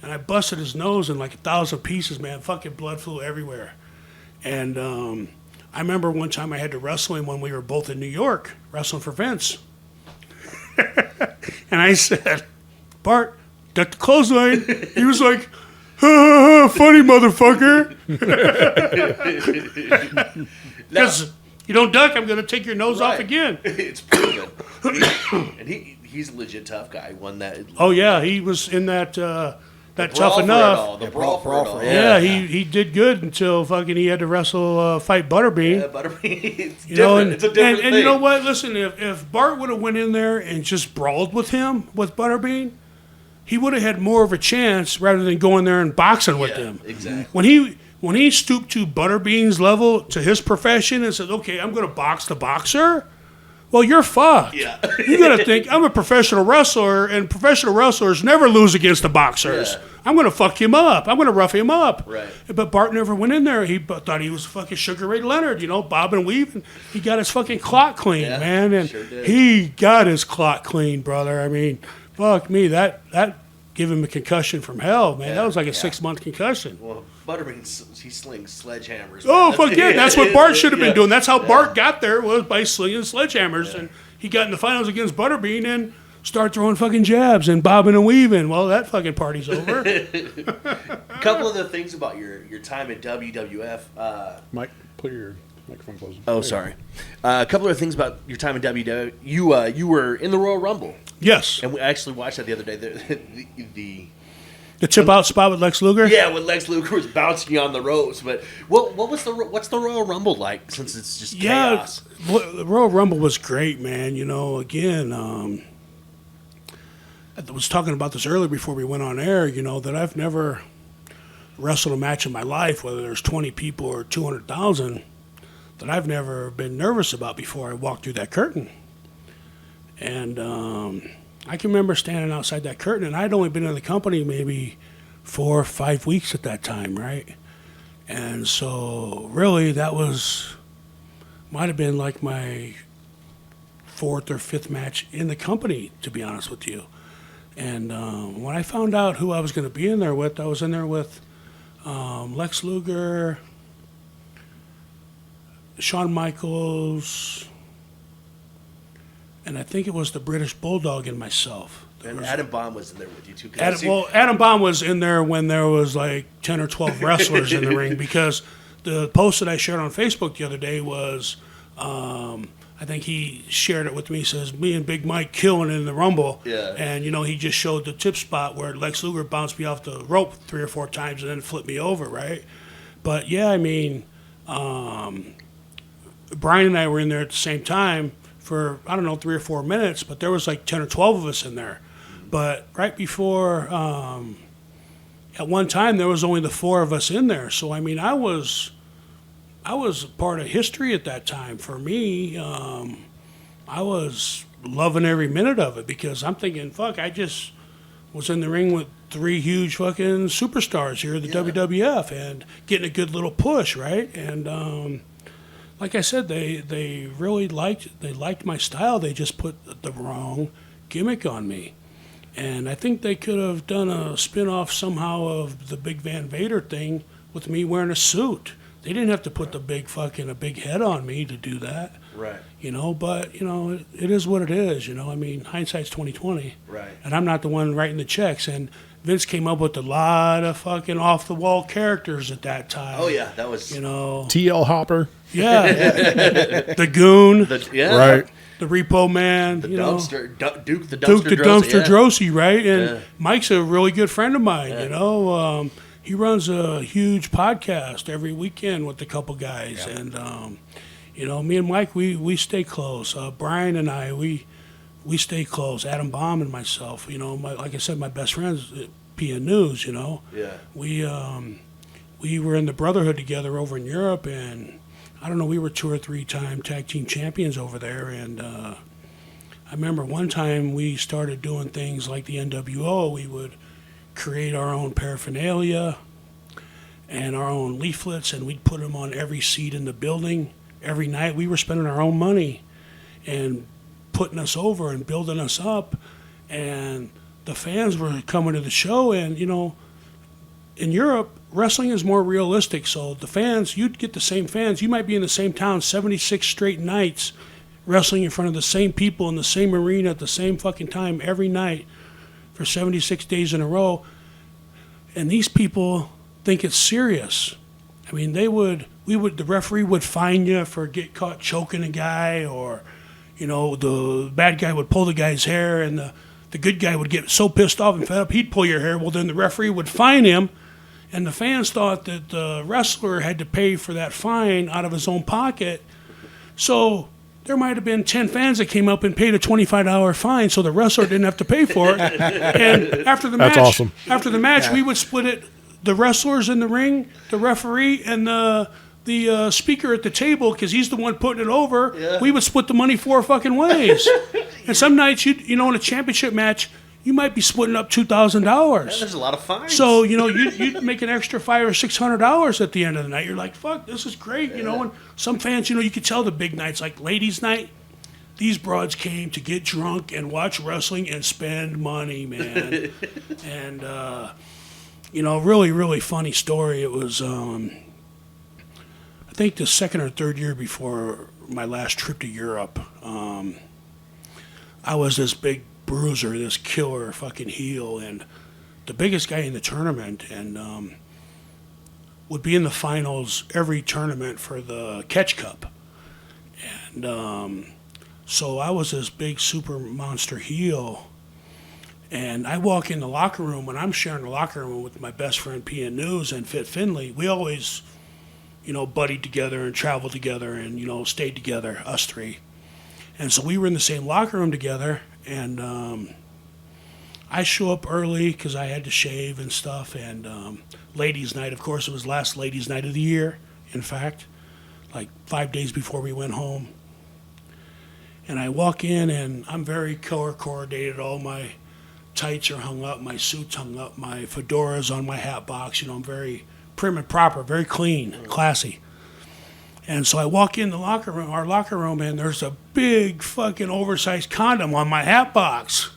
And I busted his nose in 1,000 pieces, man. Fucking blood flew everywhere. And I remember one time I had to wrestle him when we were both in New York, wrestling for Vince. And I said, Bart, duck the clothesline. He was like, funny motherfucker. Because you don't duck, I'm going to take your nose off again. It's proven. And he's a legit tough guy. Won that. Oh, yeah. He was in that Tough Enough. The brawl for it all. Yeah, he did good until fucking he had to fight Butterbean. Yeah, Butterbean. It's it's a different thing. And you know what? Listen, if Bart would have went in there and just brawled with Butterbean, he would have had more of a chance rather than going there and boxing with him. Exactly. when he stooped to Butterbean's level to his profession and said, okay, I'm going to box the boxer, well, you're fucked. Yeah. You got to think, I'm a professional wrestler, and professional wrestlers never lose against the boxers. Yeah. I'm going to fuck him up. I'm going to rough him up. Right. But Bart never went in there. He thought he was fucking Sugar Ray Leonard, bob and weave. And he got his fucking clock clean, Yeah, man. And sure did. he got his clock clean, brother. I mean, fuck me. That gave him a concussion from hell, man. That was like a 6-month concussion. Well, Butterbean, he slings sledgehammers. Oh, man. fuck yeah. That's what Bart should have been Yeah. doing. That's how Bart got there, was by slinging sledgehammers. And he got in the finals against Butterbean and started throwing fucking jabs and bobbing and weaving. Well, that fucking party's over. A couple of the things about your time at WWF. Mike, put your microphone closer. Oh, sorry. A couple of things about your time at WWF. You were in the Royal Rumble, Yes. and we actually watched that the other day. The tip out spot with Lex Luger? Yeah, when Lex Luger was bouncing on the ropes. But what's the Royal Rumble like? Since it's just chaos. Well, the Royal Rumble was great, man. Again, I was talking about this earlier before we went on air, that I've never wrestled a match in my life, whether there's 20 people or 200,000, that I've never been nervous about before I walked through that curtain. And I can remember standing outside that curtain, and I'd only been in the company maybe 4 or 5 weeks at that time, right? And so really that might have been like my 4th or 5th match in the company, to be honest with you. And when I found out who I was going to be in there with, I was in there with Lex Luger, Shawn Michaels, and I think it was the British Bulldog and myself. And Adam Bomb was in there with you too. Adam Bomb was in there when there was like 10 or 12 wrestlers in the ring, because the post that I shared on Facebook the other day was, I think he shared it with me. He says, me and Big Mike killing in the Rumble. Yeah. And, he just showed the tip spot where Lex Luger bounced me off the rope 3 or 4 times and then flipped me over, right? But, yeah, I mean, Brian and I were in there at the same time for, 3 or 4 minutes, but there was like 10 or 12 of us in there. But right before, at one time, there was only the 4 of us in there. So, I mean, I was part of history at that time. For me, I was loving every minute of it, because I'm thinking, fuck, I just was in the ring with 3 huge fucking superstars here at the WWF and getting a good little push, right? And like I said, they really liked my style. They just put the wrong gimmick on me. And I think they could have done a spin-off somehow of the Big Van Vader thing with me wearing a suit. They didn't have to put a big head on me to do that. Right. But it is what it is. I mean, hindsight's 20/20. Right. And I'm not the one writing the checks. And Vince came up with a lot of fucking off the wall characters at that time. Oh yeah, that was TL Hopper. Yeah. The Goon. Right. The Repo Man. the dumpster Duke the Duke the Dumpster yeah. Drosy, right? And Yeah. Mike's a really good friend of mine. He runs a huge podcast every weekend with a couple guys, and me and Mike, we stay close. Brian and I, we stay close. Adam Baum and myself, like I said, my best friends at PN News. Yeah. We were in the Brotherhood together over in Europe, and we were 2 or 3 time tag team champions over there. And I remember one time we started doing things like the NWO. We would create our own paraphernalia and our own leaflets, and we'd put them on every seat in the building. Every night we were spending our own money and putting us over and building us up, and the fans were coming to the show. And in Europe, wrestling is more realistic, so the fans, you'd get the same fans. You might be in the same town 76 straight nights wrestling in front of the same people in the same arena at the same fucking time every night for 76 days in a row, and these people think it's serious. I mean, the referee would fine you for get caught choking a guy, or, the bad guy would pull the guy's hair, and the good guy would get so pissed off and fed up he'd pull your hair. Well, then the referee would fine him, and the fans thought that the wrestler had to pay for that fine out of his own pocket. So there might have been 10 fans that came up and paid a $25 fine, so the wrestler didn't have to pay for it. And after the match, That's awesome. After the match, we would split it the wrestlers in the ring, the referee, and the speaker at the table, because he's the one putting it over, we would split the money 4 fucking ways. And some nights, in a championship match, you might be splitting up $2,000. There's a lot of fines. So, you'd make an extra $500 or $600 at the end of the night. You're like, fuck, this is great, And some fans, you could tell the big nights, like ladies' night, these broads came to get drunk and watch wrestling and spend money, man. And, really, really funny story. It was, I think the second or third year before my last trip to Europe, I was this big bruiser, this killer fucking heel, and the biggest guy in the tournament, and would be in the finals every tournament for the Catch Cup. And so I was this big super monster heel, and I walk in the locker room, and I'm sharing the locker room with my best friend P.N. News and Fit Finley. We always, buddied together and traveled together and, stayed together, us three. And so we were in the same locker room together, and I show up early because I had to shave and stuff, and ladies' night, of course, it was last ladies' night of the year, in fact, like 5 days before we went home. And I walk in, and I'm very color coordinated. All my tights are hung up, my suit's hung up, my fedora's on my hat box. I'm very prim and proper, very clean, classy. And so I walk in our locker room, and there's a big fucking oversized condom on my hat box.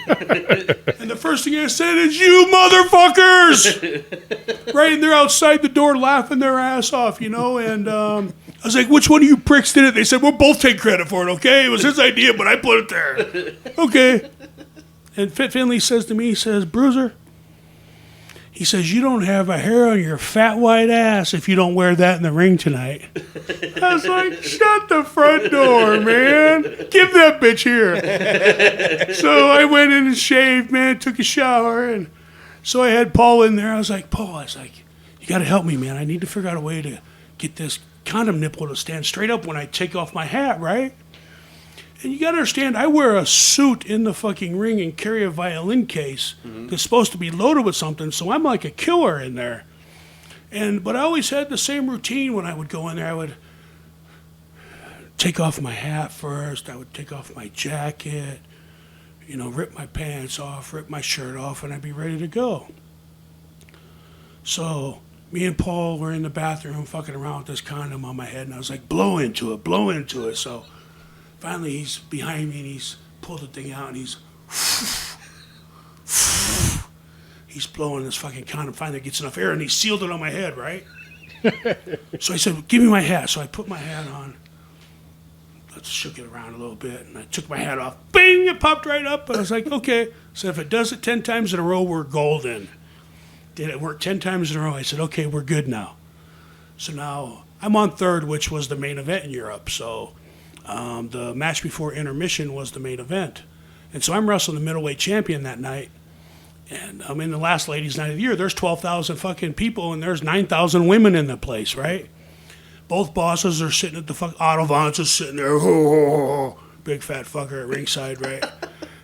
And the first thing I said is, "You motherfuckers!" Right, and they're outside the door laughing their ass off, And I was like, "Which one of you pricks did it?" They said, "We'll both take credit for it, okay? It was his idea, but I put it there." Okay. And Fit Finley says to me, he says, "Bruiser," he says, "you don't have a hair on your fat white ass if you don't wear that in the ring tonight." I was like, "Shut the front door, man. Give that bitch here." So I went in and shaved, man, took a shower, and so I had Paul in there. I was like, "Paul," "you got to help me, man. I need to figure out a way to get this condom nipple to stand straight up when I take off my hat, right?" And you got to understand, I wear a suit in the fucking ring and carry a violin case that's supposed to be loaded with something, so I'm like a killer in there. But I always had the same routine when I would go in there. I would take off my hat first. I would take off my jacket, rip my pants off, rip my shirt off, and I'd be ready to go. So me and Paul were in the bathroom fucking around with this condom on my head, and I was like, blow into it, blow into it. So finally he's behind me, and he's pulled the thing out, and he's blowing this fucking condom. Finally gets enough air, and he sealed it on my head, right? So I said, "Give me my hat." So I put my hat on. I shook it around a little bit, and I took my hat off. Bing! It popped right up. And I was like, okay. So if it does it 10 times in a row, we're golden. Did it work 10 times in a row? I said, okay, we're good now. So now I'm on third, which was the main event in Europe. So the match before intermission was the main event. And so I'm wrestling the middleweight champion that night. And I'm in the last ladies' night of the year. There's 12,000 fucking people, and there's 9,000 women in the place, right? Both bosses are sitting at the fuck. Otto Vance is sitting there, big fat fucker at ringside, right?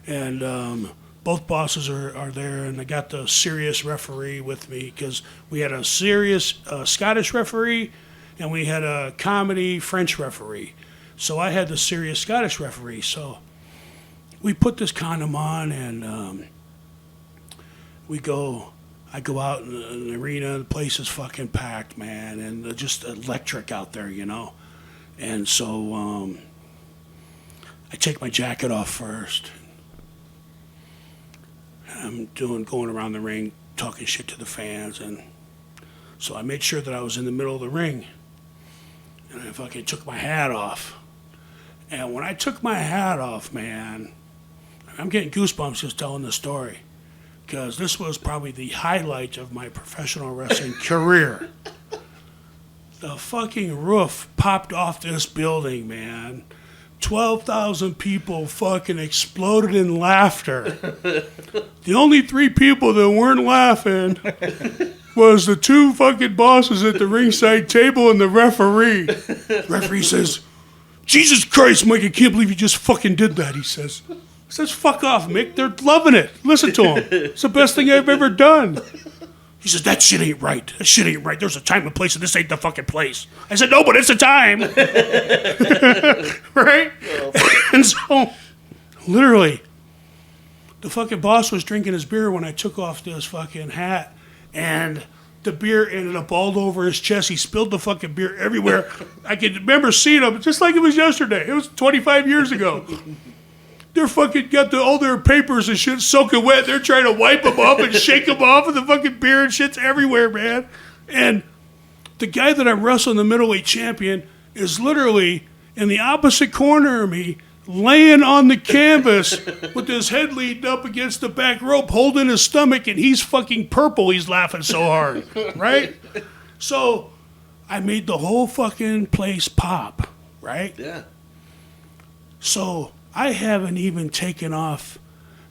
And both bosses are there, and I got the serious referee with me because we had a serious Scottish referee, and we had a comedy French referee. So I had the serious Scottish referee. So we put this condom on, and I go out in the arena, the place is fucking packed, man, and just electric out there, And so I take my jacket off first. I'm going around the ring, talking shit to the fans, and so I made sure that I was in the middle of the ring, and I fucking took my hat off. And when I took my hat off, man, I'm getting goosebumps just telling the story, because this was probably the highlight of my professional wrestling career. The fucking roof popped off this building, man. 12,000 people fucking exploded in laughter. The only 3 people that weren't laughing was the 2 fucking bosses at the ringside table and the referee. The referee says, "Jesus Christ, Mike, I can't believe you just fucking did that," he says. Fuck off, Mick. They're loving it. Listen to them. It's the best thing I've ever done. He says, that shit ain't right. That shit ain't right. There's a time and place, and this ain't the fucking place. I said, no, but it's a time. Right? And so, literally, the fucking boss was drinking his beer when I took off this fucking hat, and the beer ended up all over his chest. He spilled the fucking beer everywhere. I can remember seeing him just like it was yesterday. It was 25 years ago. They're fucking got all their papers and shit soaking wet. They're trying to wipe them up and shake them off, and the fucking beer and shit's everywhere, man. And the guy that I'm wrestling, the middleweight champion, is literally in the opposite corner of me, laying on the canvas with his head leaned up against the back rope, holding his stomach, and he's fucking purple. He's laughing so hard, right? So I made the whole fucking place pop, right? Yeah. So I haven't even taken off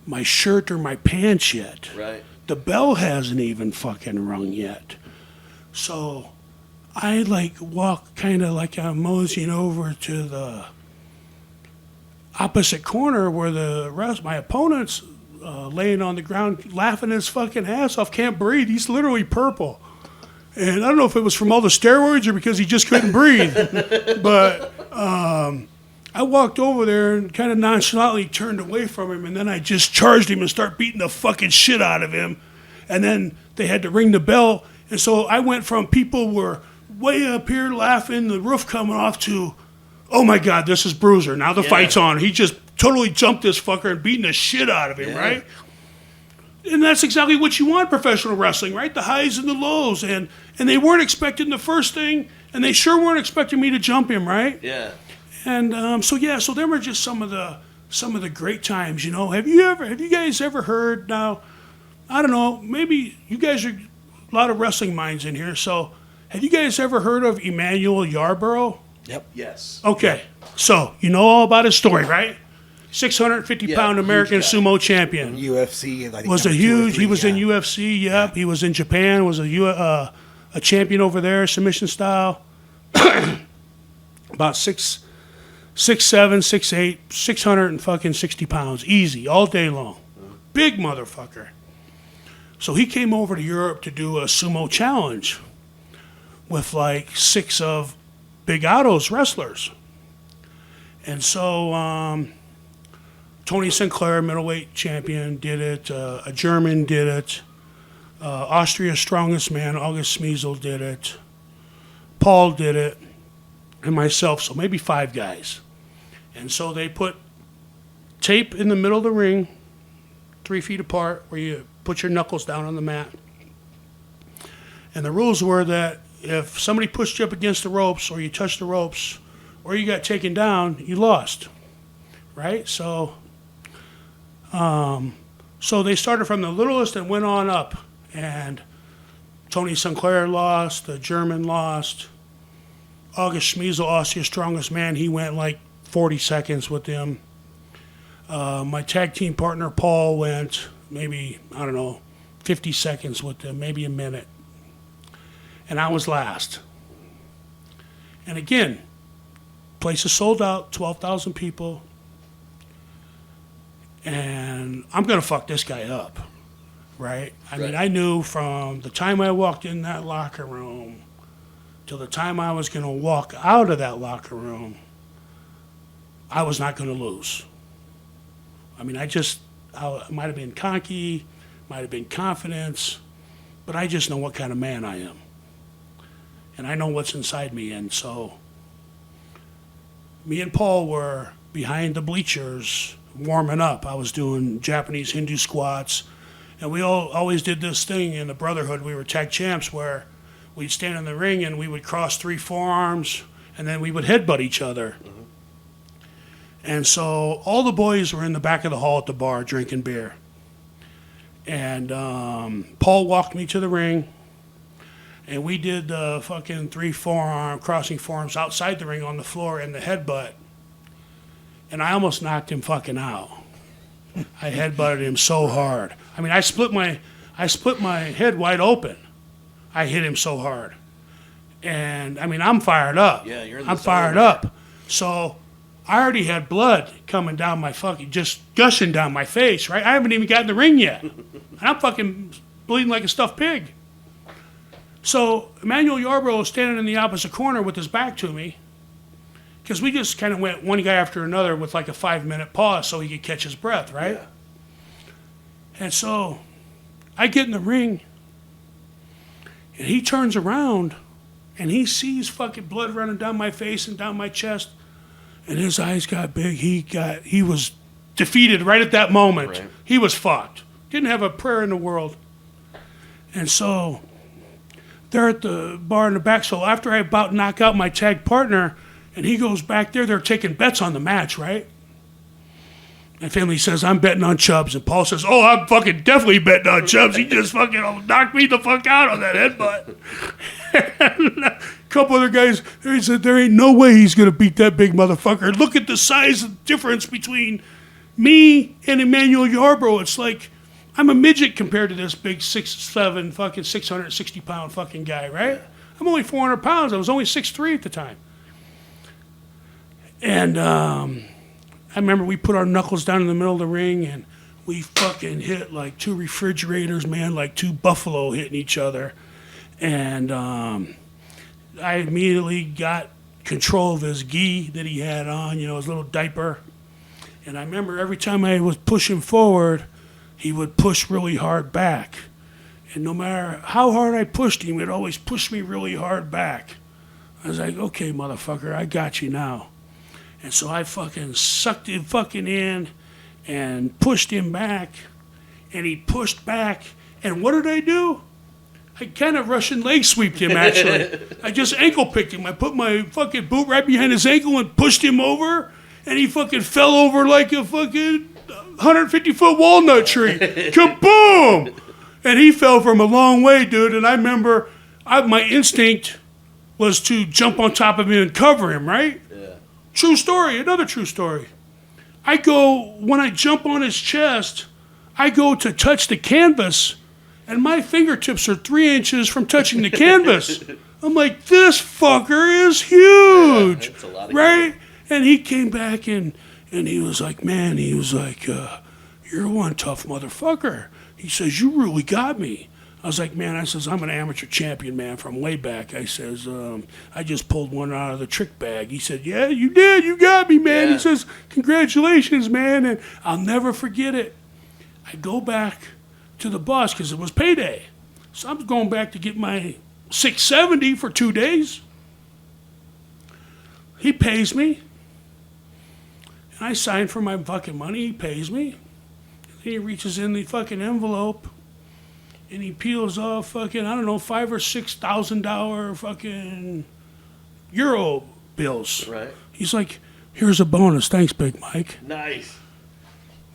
my shirt or my pants yet. Right. The bell hasn't even fucking rung yet. So I walk kind of like I'm moseying over to the opposite corner where the rest my opponent's laying on the ground laughing his fucking ass off, can't breathe. He's literally purple. And I don't know if it was from all the steroids or because he just couldn't breathe. But I walked over there and kind of nonchalantly turned away from him, and then I just charged him and started beating the fucking shit out of him. And then they had to ring the bell. And so I went from people were way up here laughing, the roof coming off, to, oh my God, this is Bruiser. Now the fight's on. He just totally jumped this fucker and beating the shit out of him, right? And that's exactly what you want in professional wrestling, right? The highs and the lows. And they weren't expecting the first thing, and they sure weren't expecting me to jump him, right? Yeah. And so them are just some of the great times, you know. Have you guys ever heard? Now, I don't know, maybe you guys are a lot of wrestling minds in here. So, have you guys ever heard of Emmanuel Yarborough? Yep. Yes. Okay, so you know all about his story, right? 650-pound American huge guy. sumo champion. UFC. I think Was a number 2 or huge. 3, He was in yeah. UFC. Yep. He was in Japan. Was a champion over there, submission style. About 6'7", 6'8", 660 pounds, easy, all day long. Big motherfucker. So he came over to Europe to do a sumo challenge with like 6 of Big Otto's wrestlers. And so Tony Sinclair, middleweight champion, did it. A German did it. Austria's strongest man, August Smeasel, did it. Paul did it. And myself, so maybe 5 guys. And so they put tape in the middle of the ring, 3 feet apart, where you put your knuckles down on the mat. And the rules were that if somebody pushed you up against the ropes, or you touched the ropes, or you got taken down, you lost, right? So they started from the littlest and went on up. And Tony Sinclair lost, the German lost. August Schmeisel, Austria's strongest man, he went like 40 seconds with them. My tag team partner, Paul, went maybe, 50 seconds with them, maybe a minute. And I was last. And again, place is sold out, 12,000 people. And I'm going to fuck this guy up, right? I mean, I knew from the time I walked in that locker room till the time I was going to walk out of that locker room, I was not going to lose. I mean, I might have been cocky, might have been confidence, but I just know what kind of man I am. And I know what's inside me. And so me and Paul were behind the bleachers warming up. I was doing Japanese Hindu squats. And we always did this thing in the Brotherhood. We were tag champs where we'd stand in the ring and we would cross 3 forearms and then we would headbutt each other. Mm-hmm. And so all the boys were in the back of the hall at the bar drinking beer. And Paul walked me to the ring. And we did the fucking 3 crossing forearms outside the ring on the floor and the headbutt. And I almost knocked him fucking out. I headbutted him so hard. I mean, I split my head wide open. I hit him so hard. And I mean, I'm fired up. Yeah, you're in the I'm zone, fired man. up. So I already had blood coming down my just gushing down my face, right? I haven't even gotten in the ring yet. And I'm fucking bleeding like a stuffed pig. So Emmanuel Yarbrough was standing in the opposite corner with his back to me, because we just kind of went one guy after another with like a 5-minute pause so he could catch his breath, right? Yeah. And so I get in the ring, and he turns around, and he sees fucking blood running down my face and down my chest, and his eyes got big. He was defeated right at that moment. Right. He was fucked. Didn't have a prayer in the world. And so they're at the bar in the back. So after I about knock out my tag partner, and he goes back there, they're taking bets on the match, right? My family says, I'm betting on Chubbs. And Paul says, oh, I'm fucking definitely betting on Chubbs. He just fucking knocked me the fuck out on that headbutt. And a couple other guys, they said, there ain't no way he's going to beat that big motherfucker. Look at the size of difference between me and Emmanuel Yarbrough. It's like, I'm a midget compared to this big 6'7", fucking 660-pound fucking guy, right? I'm only 400 pounds. I was only 6'3" at the time. And I remember we put our knuckles down in the middle of the ring, and we fucking hit like two refrigerators, man, like two buffalo hitting each other. And I immediately got control of his gi that he had on, his little diaper. And I remember every time I was pushing forward, he would push really hard back. And no matter how hard I pushed him, he'd always push me really hard back. I was like, okay, motherfucker, I got you now. And so I fucking sucked him fucking in and pushed him back. And he pushed back. And what did I do? I kind of Russian leg sweeped him, actually. I just ankle picked him. I put my fucking boot right behind his ankle and pushed him over. And he fucking fell over like a fucking 150-foot walnut tree. Kaboom! And he fell from a long way, dude. And I remember my instinct was to jump on top of him and cover him, right? Yeah. True story, another true story. When I jump on his chest, I go to touch the canvas, and my fingertips are 3 inches from touching the canvas. I'm like, this fucker is huge, that's a lot of right? Huge. And he came back and he was like, man, you're one tough motherfucker. He says, you really got me. I was like, man, I'm an amateur champion, man, from way back. I says, I just pulled one out of the trick bag. He said, yeah, you did. You got me, man. Yeah. He says, congratulations, man. And I'll never forget it. I go back to the boss because it was payday. So I'm going back to get my $670 for 2 days. He pays me. And I sign for my fucking money. He pays me. And he reaches in the fucking envelope. And he peels off fucking, I don't know, $5,000 or $6,000 fucking euro bills. Right. He's like, here's a bonus. Thanks, Big Mike. Nice.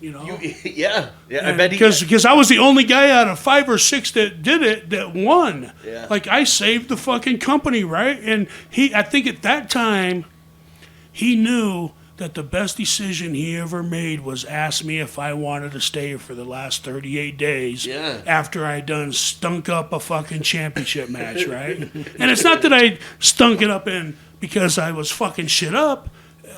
Yeah. I bet because I was the only guy out of 5 or 6 that did it that won. Yeah. Like, I saved the fucking company, right? And I think at that time, he knew that the best decision he ever made was ask me if I wanted to stay for the last 38 days after I done stunk up a fucking championship match, right? And it's not that I stunk it up because I was fucking shit up.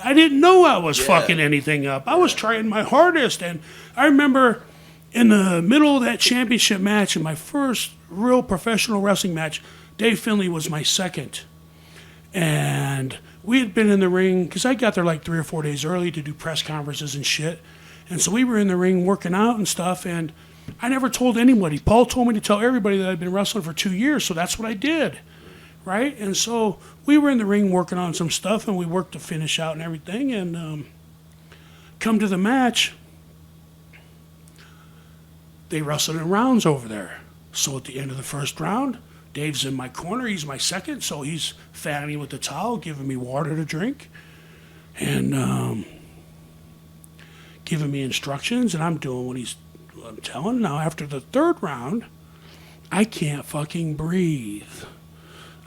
I didn't know I was fucking anything up. I was trying my hardest. And I remember in the middle of that championship match, in my first real professional wrestling match, Dave Finley was my second. And we had been in the ring, because I got there like 3 or 4 days early to do press conferences and shit. And so we were in the ring working out and stuff, and I never told anybody. Paul told me to tell everybody that I'd been wrestling for 2 years, so that's what I did, right? And so we were in the ring working on some stuff, and we worked to finish out and everything, and come to the match, they wrestled in rounds over there. So at the end of the first round, Dave's in my corner. He's my second, so he's fanning me with the towel, giving me water to drink, and giving me instructions, and I'm doing what I'm telling. Now, after the third round, I can't fucking breathe.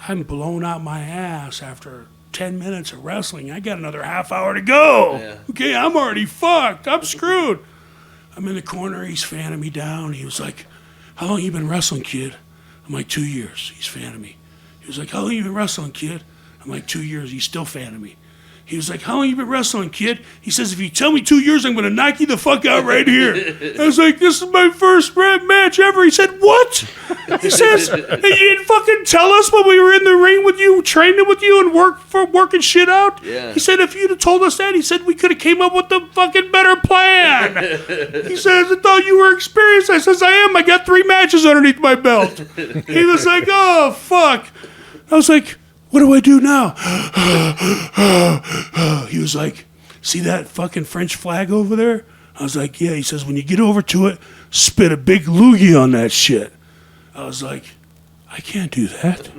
I'm blown out my ass after 10 minutes of wrestling. I got another half hour to go. Yeah. Okay, I'm already fucked. I'm screwed. I'm in the corner. He's fanning me down. He was like, how long you been wrestling, kid? I'm like, 2 years. He's fanning me. He was like, how long you been wrestling, kid? I'm like, 2 years. He's still fanning me. He was like, how long you been wrestling, kid? He says, if you tell me 2 years, I'm going to knock you the fuck out right here. I was like, this is my first match ever. He said, what? He says, and you didn't fucking tell us when we were in the ring with you, training with you and working shit out? Yeah. He said, if you'd have told us that, he said, we could have came up with a fucking better plan. He says, I thought you were experienced. I says, I am. I got 3 matches underneath my belt. He was like, oh, fuck. I was like, what do I do now? He was like, see that fucking French flag over there? I was like, yeah. He says, when you get over to it, spit a big loogie on that shit. I was like, I can't do that.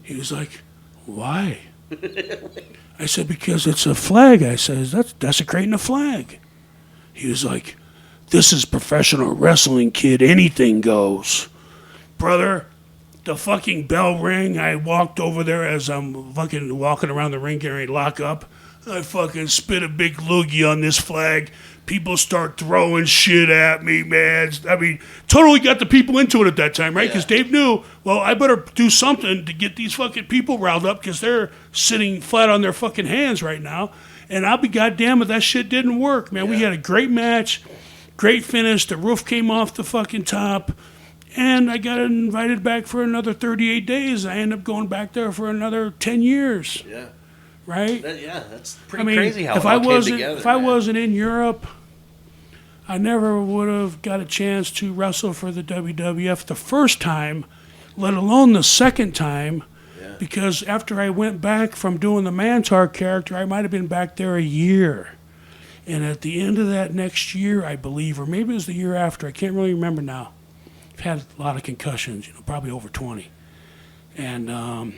He was like, why? I said, because it's a flag. I said, that's desecrating a flag. He was like, this is professional wrestling, kid. Anything goes. Brother, the fucking bell rang. I walked over there as I'm fucking walking around the ring getting ready to lock up. I fucking spit a big loogie on this flag. People start throwing shit at me, man. I mean, totally got the people into it at that time, right? Because Dave knew, well, I better do something to get these fucking people riled up because they're sitting flat on their fucking hands right now. And I'll be goddamn if that shit didn't work, man. We had a great match, great finish. The roof came off the fucking top. And I got invited back for another 38 days. I ended up going back there for another 10 years. Yeah. Right? That's pretty crazy how it all came together. If I wasn't in Europe, I never would have got a chance to wrestle for the WWF the first time, let alone the second time. Yeah. Because after I went back from doing the Mantaur character, I might have been back there a year. And at the end of that next year, I believe, or maybe it was the year after, I can't really remember now. I've had a lot of concussions, probably over 20. And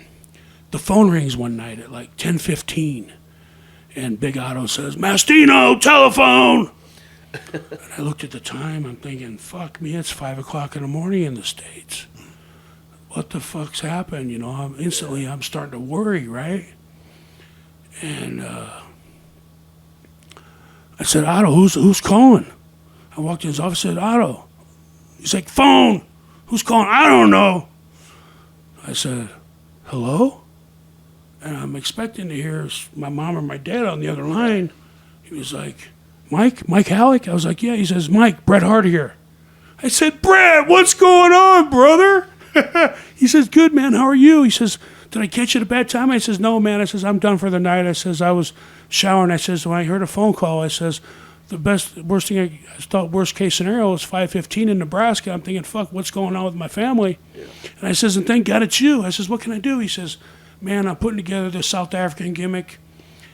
the phone rings one night at like 10:15, and Big Otto says, Mastino, telephone! And I looked at the time, I'm thinking, fuck me, it's 5 o'clock in the morning in the States. What the fuck's happened? I'm starting to worry, right? And I said, Otto, who's calling? I walked in his office and said, Otto. He's like, phone. Who's calling? I don't know. I said, hello? And I'm expecting to hear my mom or my dad on the other line. He was like, Mike Halac? I was like, yeah. He says, Mike, Bret Hart here. I said, Bret, what's going on, brother? He says, good, man. How are you? He says, did I catch you at a bad time? I says, no, man. I says, I'm done for the night. I says, I was showering. I says, when I heard a phone call, I says, worst thing I thought worst case scenario was 5:15 in Nebraska. I'm thinking, fuck, what's going on with my family? Yeah. And I says, and thank God it's you. I says, what can I do? He says, man, I'm putting together this South African gimmick.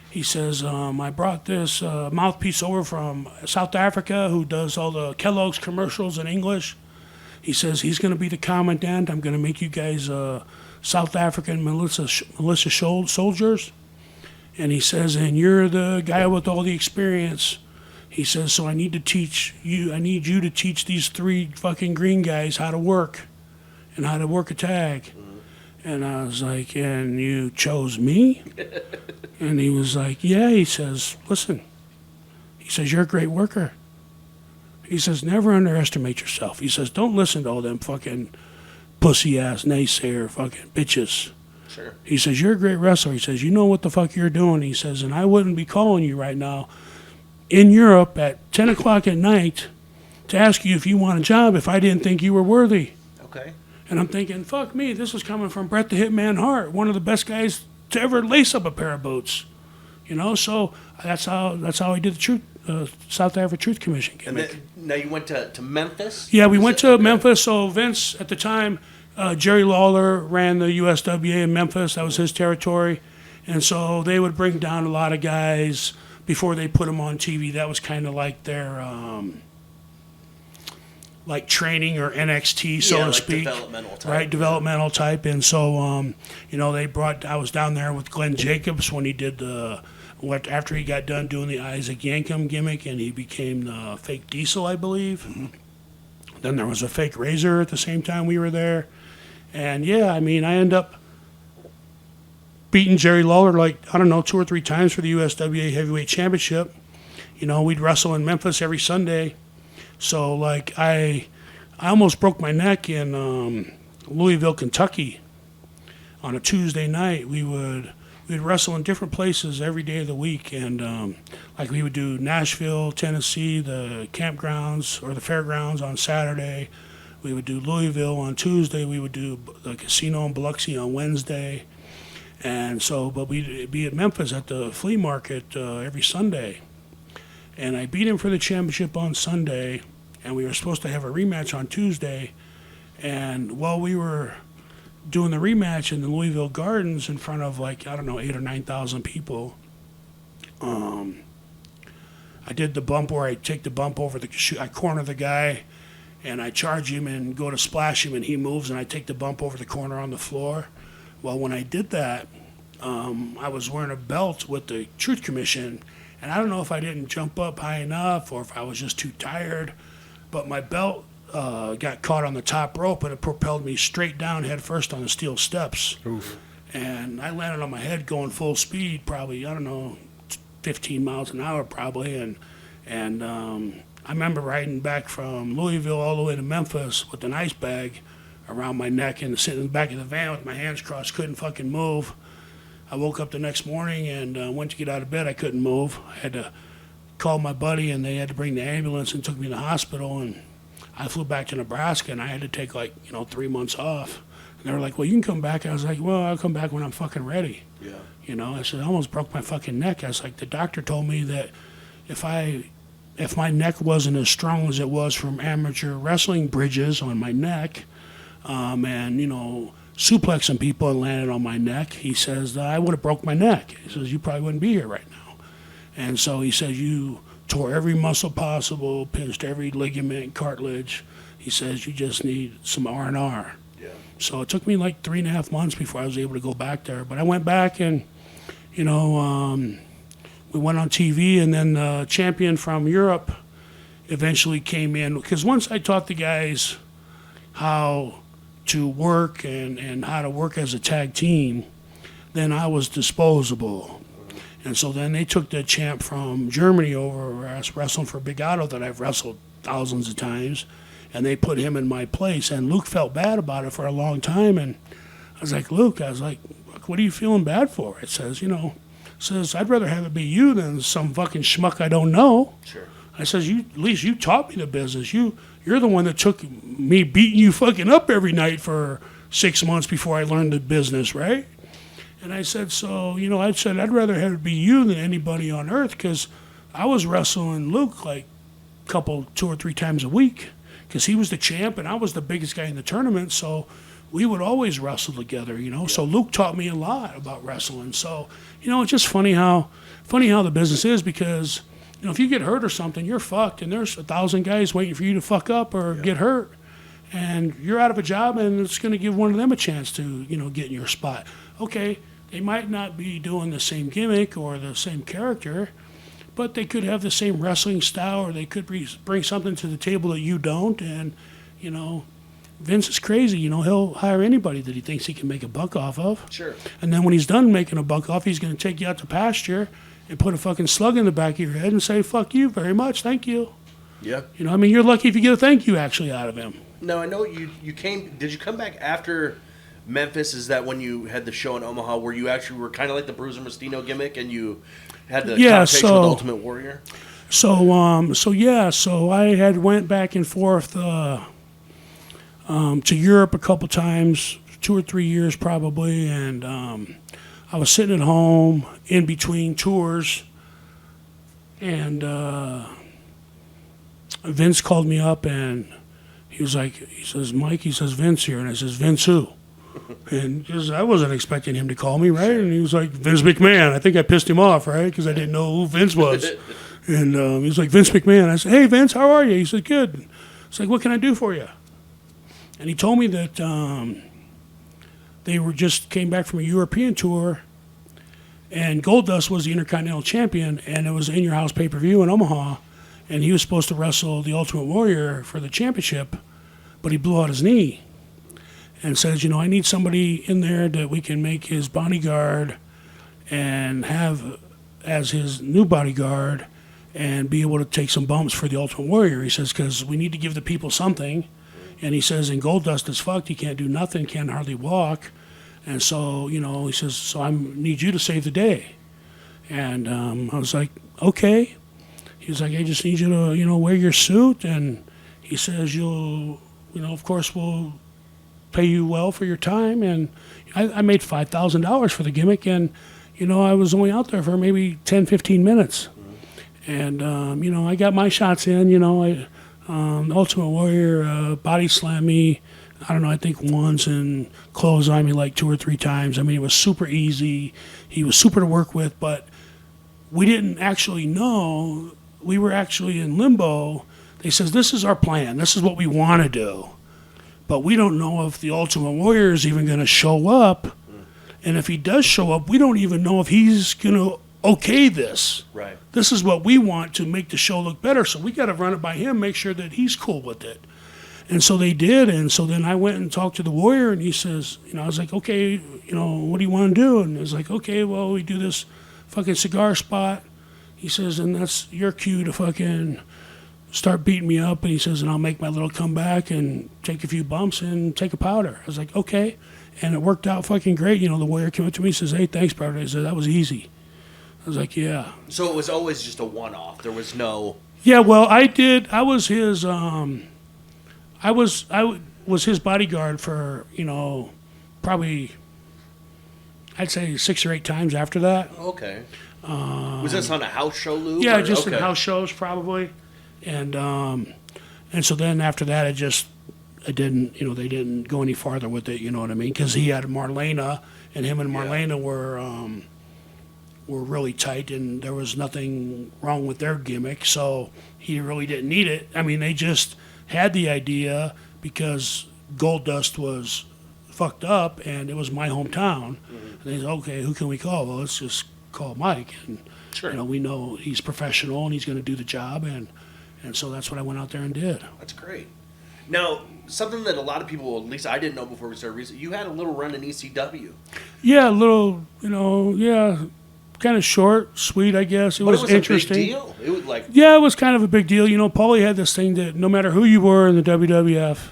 He says, I brought this mouthpiece over from South Africa who does all the Kellogg's commercials in English. He says, he's going to be the commandant. I'm going to make you guys South African militia soldiers. And he says, and you're the guy with all the experience. He says, so I need you to teach these 3 fucking green guys how to work and how to work a tag. Mm-hmm. And I was like, and you chose me? And he was like, yeah. He says, listen. He says, you're a great worker. He says, never underestimate yourself. He says, don't listen to all them fucking pussy-ass naysayer fucking bitches. Sure. He says, you're a great wrestler. He says, you know what the fuck you're doing. He says, and I wouldn't be calling you right now in Europe at 10 o'clock at night to ask you if you want a job if I didn't think you were worthy. Okay. And I'm thinking, fuck me, this is coming from Bret the Hitman Hart, one of the best guys to ever lace up a pair of boots. So that's how I did the South Africa Truth Commission gimmick. And then, now you went to Memphis? Yeah, we went to Memphis. So Vince, at the time, Jerry Lawler ran the USWA in Memphis. That was his territory. And so they would bring down a lot of guys before they put them on TV. That was kind of like their like training or NXT, so to speak. Developmental type. Right, developmental type. And so, I was down there with Glenn Jacobs when he did after he got done doing the Isaac Yankem gimmick, and he became the fake Diesel, I believe. Mm-hmm. Then there was a fake Razor at the same time we were there. And I ended up beating Jerry Lawler 2 or 3 times for the USWA Heavyweight Championship. We'd wrestle in Memphis every Sunday. So I almost broke my neck in Louisville, Kentucky. On a Tuesday night, we would we'd wrestle in different places every day of the week, and like we would do Nashville, Tennessee, the campgrounds or the fairgrounds on Saturday. We would do Louisville on Tuesday. We would do the casino in Biloxi on Wednesday. And so, but we'd be at Memphis at the flea market every Sunday. And I beat him for the championship on Sunday, and we were supposed to have a rematch on Tuesday. And while we were doing the rematch in the Louisville Gardens in front of 8 or 9,000 people, I did the bump where I take the bump over I corner the guy, and I charge him and go to splash him, and he moves, and I take the bump over the corner on the floor. Well, when I did that, I was wearing a belt with the Truth Commission, and I don't know if I didn't jump up high enough or if I was just too tired, but my belt got caught on the top rope, and it propelled me straight down head first on the steel steps. Oof. And I landed on my head going full speed, probably, 15 miles an hour probably, and I remember riding back from Louisville all the way to Memphis with an ice bag around my neck and sitting in the back of the van with my hands crossed, couldn't fucking move. I woke up the next morning and went to get out of bed. I couldn't move. I had to call my buddy, and they had to bring the ambulance and took me to the hospital. And I flew back to Nebraska, and I had to take 3 months off. And they were like, well, you can come back. I was like, well, I'll come back when I'm fucking ready. Yeah. I said, I almost broke my fucking neck. I was like, the doctor told me that if my neck wasn't as strong as it was from amateur wrestling bridges on my neck, and suplexing people and landed on my neck, he says that I would have broke my neck. He says you probably wouldn't be here right now. And so he says you tore every muscle possible, pinched every ligament, cartilage. He says you just need some R&R. Yeah. So it took me 3.5 months before I was able to go back there. But I went back and, we went on TV, and then the champion from Europe eventually came in. Because once I taught the guys how to work and how to work as a tag team, then I was disposable. And so then they took the champ from Germany over, where I was wrestling for Big Otto that I've wrestled thousands of times, and they put him in my place. And Luke felt bad about it for a long time. And I was like, Luke, what are you feeling bad for? It says, I'd rather have it be you than some fucking schmuck I don't know. Sure. I says, at least you taught me the business. You're the one that took me beating you fucking up every night for 6 months before I learned the business, right? And I said, I'd rather have it be you than anybody on earth, because I was wrestling Luke 2 or 3 times a week, because he was the champ and I was the biggest guy in the tournament, so we would always wrestle together, Yeah. So Luke taught me a lot about wrestling. So, it's just funny how the business is, because if you get hurt or something, you're fucked, and there's 1,000 guys waiting for you to fuck up or get hurt, and you're out of a job, and it's going to give one of them a chance to, get in your spot. Okay, they might not be doing the same gimmick or the same character, but they could have the same wrestling style, or they could bring something to the table that you don't, and, Vince is crazy, he'll hire anybody that he thinks he can make a buck off of. Sure. And then when he's done making a buck off, he's going to take you out to pasture and put a fucking slug in the back of your head and say, fuck you very much, thank you. Yeah. You're lucky if you get a thank you actually out of him. No, I know you came. Did you come back after Memphis? Is that when you had the show in Omaha where you actually were kind of like the Bruiser Mastino gimmick, and you had the conversation with Ultimate Warrior? So I had went back and forth to Europe a couple times, 2 or 3 years probably, and I was sitting at home in between tours, and Vince called me up, and he says, Mike, Vince here, and I says, Vince who? And just, I wasn't expecting him to call me, right? And he was like, Vince McMahon. I think I pissed him off, right? Because I didn't know who Vince was. And he was like, Vince McMahon. I said, hey, Vince, how are you? He said, good. It's like, what can I do for you? And he told me that they came back from a European tour, and Goldust was the Intercontinental Champion, and it was in your house pay-per-view in Omaha, and he was supposed to wrestle the Ultimate Warrior for the championship, but he blew out his knee. And says, I need somebody in there that we can make his bodyguard and have as his new bodyguard and be able to take some bumps for the Ultimate Warrior. He says, because we need to give the people something. And he says, and Goldust is fucked. He can't do nothing, can't hardly walk. And so, he says, so I need you to save the day. And I was like, okay. He's like, I just need you to, wear your suit. And he says, of course, we'll pay you well for your time. And I made $5,000 for the gimmick. And, I was only out there for maybe 10, 15 minutes. And, I got my shots in, the Ultimate Warrior body slammed me, I don't know, I think once, and clotheslined me like 2 or 3 times. I mean, it was super easy. He was super to work with, but we didn't actually know. We were actually in limbo. They says, this is our plan. This is what we want to do. But we don't know if the Ultimate Warrior is even going to show up. And if he does show up, we don't even know if he's going to okay this. Right. This is what we want to make the show look better. So we got to run it by him, make sure that he's cool with it. And so they did. And so then I went and talked to the Warrior, and he says, I was like, okay, what do you want to do? And he was like, okay, well, we do this fucking cigar spot. He says, and that's your cue to fucking start beating me up. And he says, and I'll make my little comeback and take a few bumps and take a powder. I was like, okay. And it worked out fucking great. The Warrior came up to me and says, hey, thanks, brother. He said, that was easy. I was like, yeah. So it was always just a one-off. There was no. Yeah, well, I was his. I was his bodyguard for probably, I'd say 6 or 8 times after that. Okay. Was this on a house show, Lou? Yeah, just in house shows probably, and so then after that, they didn't go any farther with it. You know what I mean? Because he had Marlena, and him and Marlena were really tight, and there was nothing wrong with their gimmick, so he really didn't need it. I mean, they just had the idea because Goldust was fucked up, and it was my hometown. And they said, okay, who can we call? Well, let's just call Mike. And, sure. We know he's professional, and he's going to do the job, and so that's what I went out there and did. That's great. Now, something that a lot of people, at least I didn't know before we started research, you had a little run in ECW. Yeah, a little, kind of short, sweet, I guess. It was interesting. A big deal. It was like. Yeah, it was kind of a big deal. Paulie had this thing that no matter who you were in the WWF,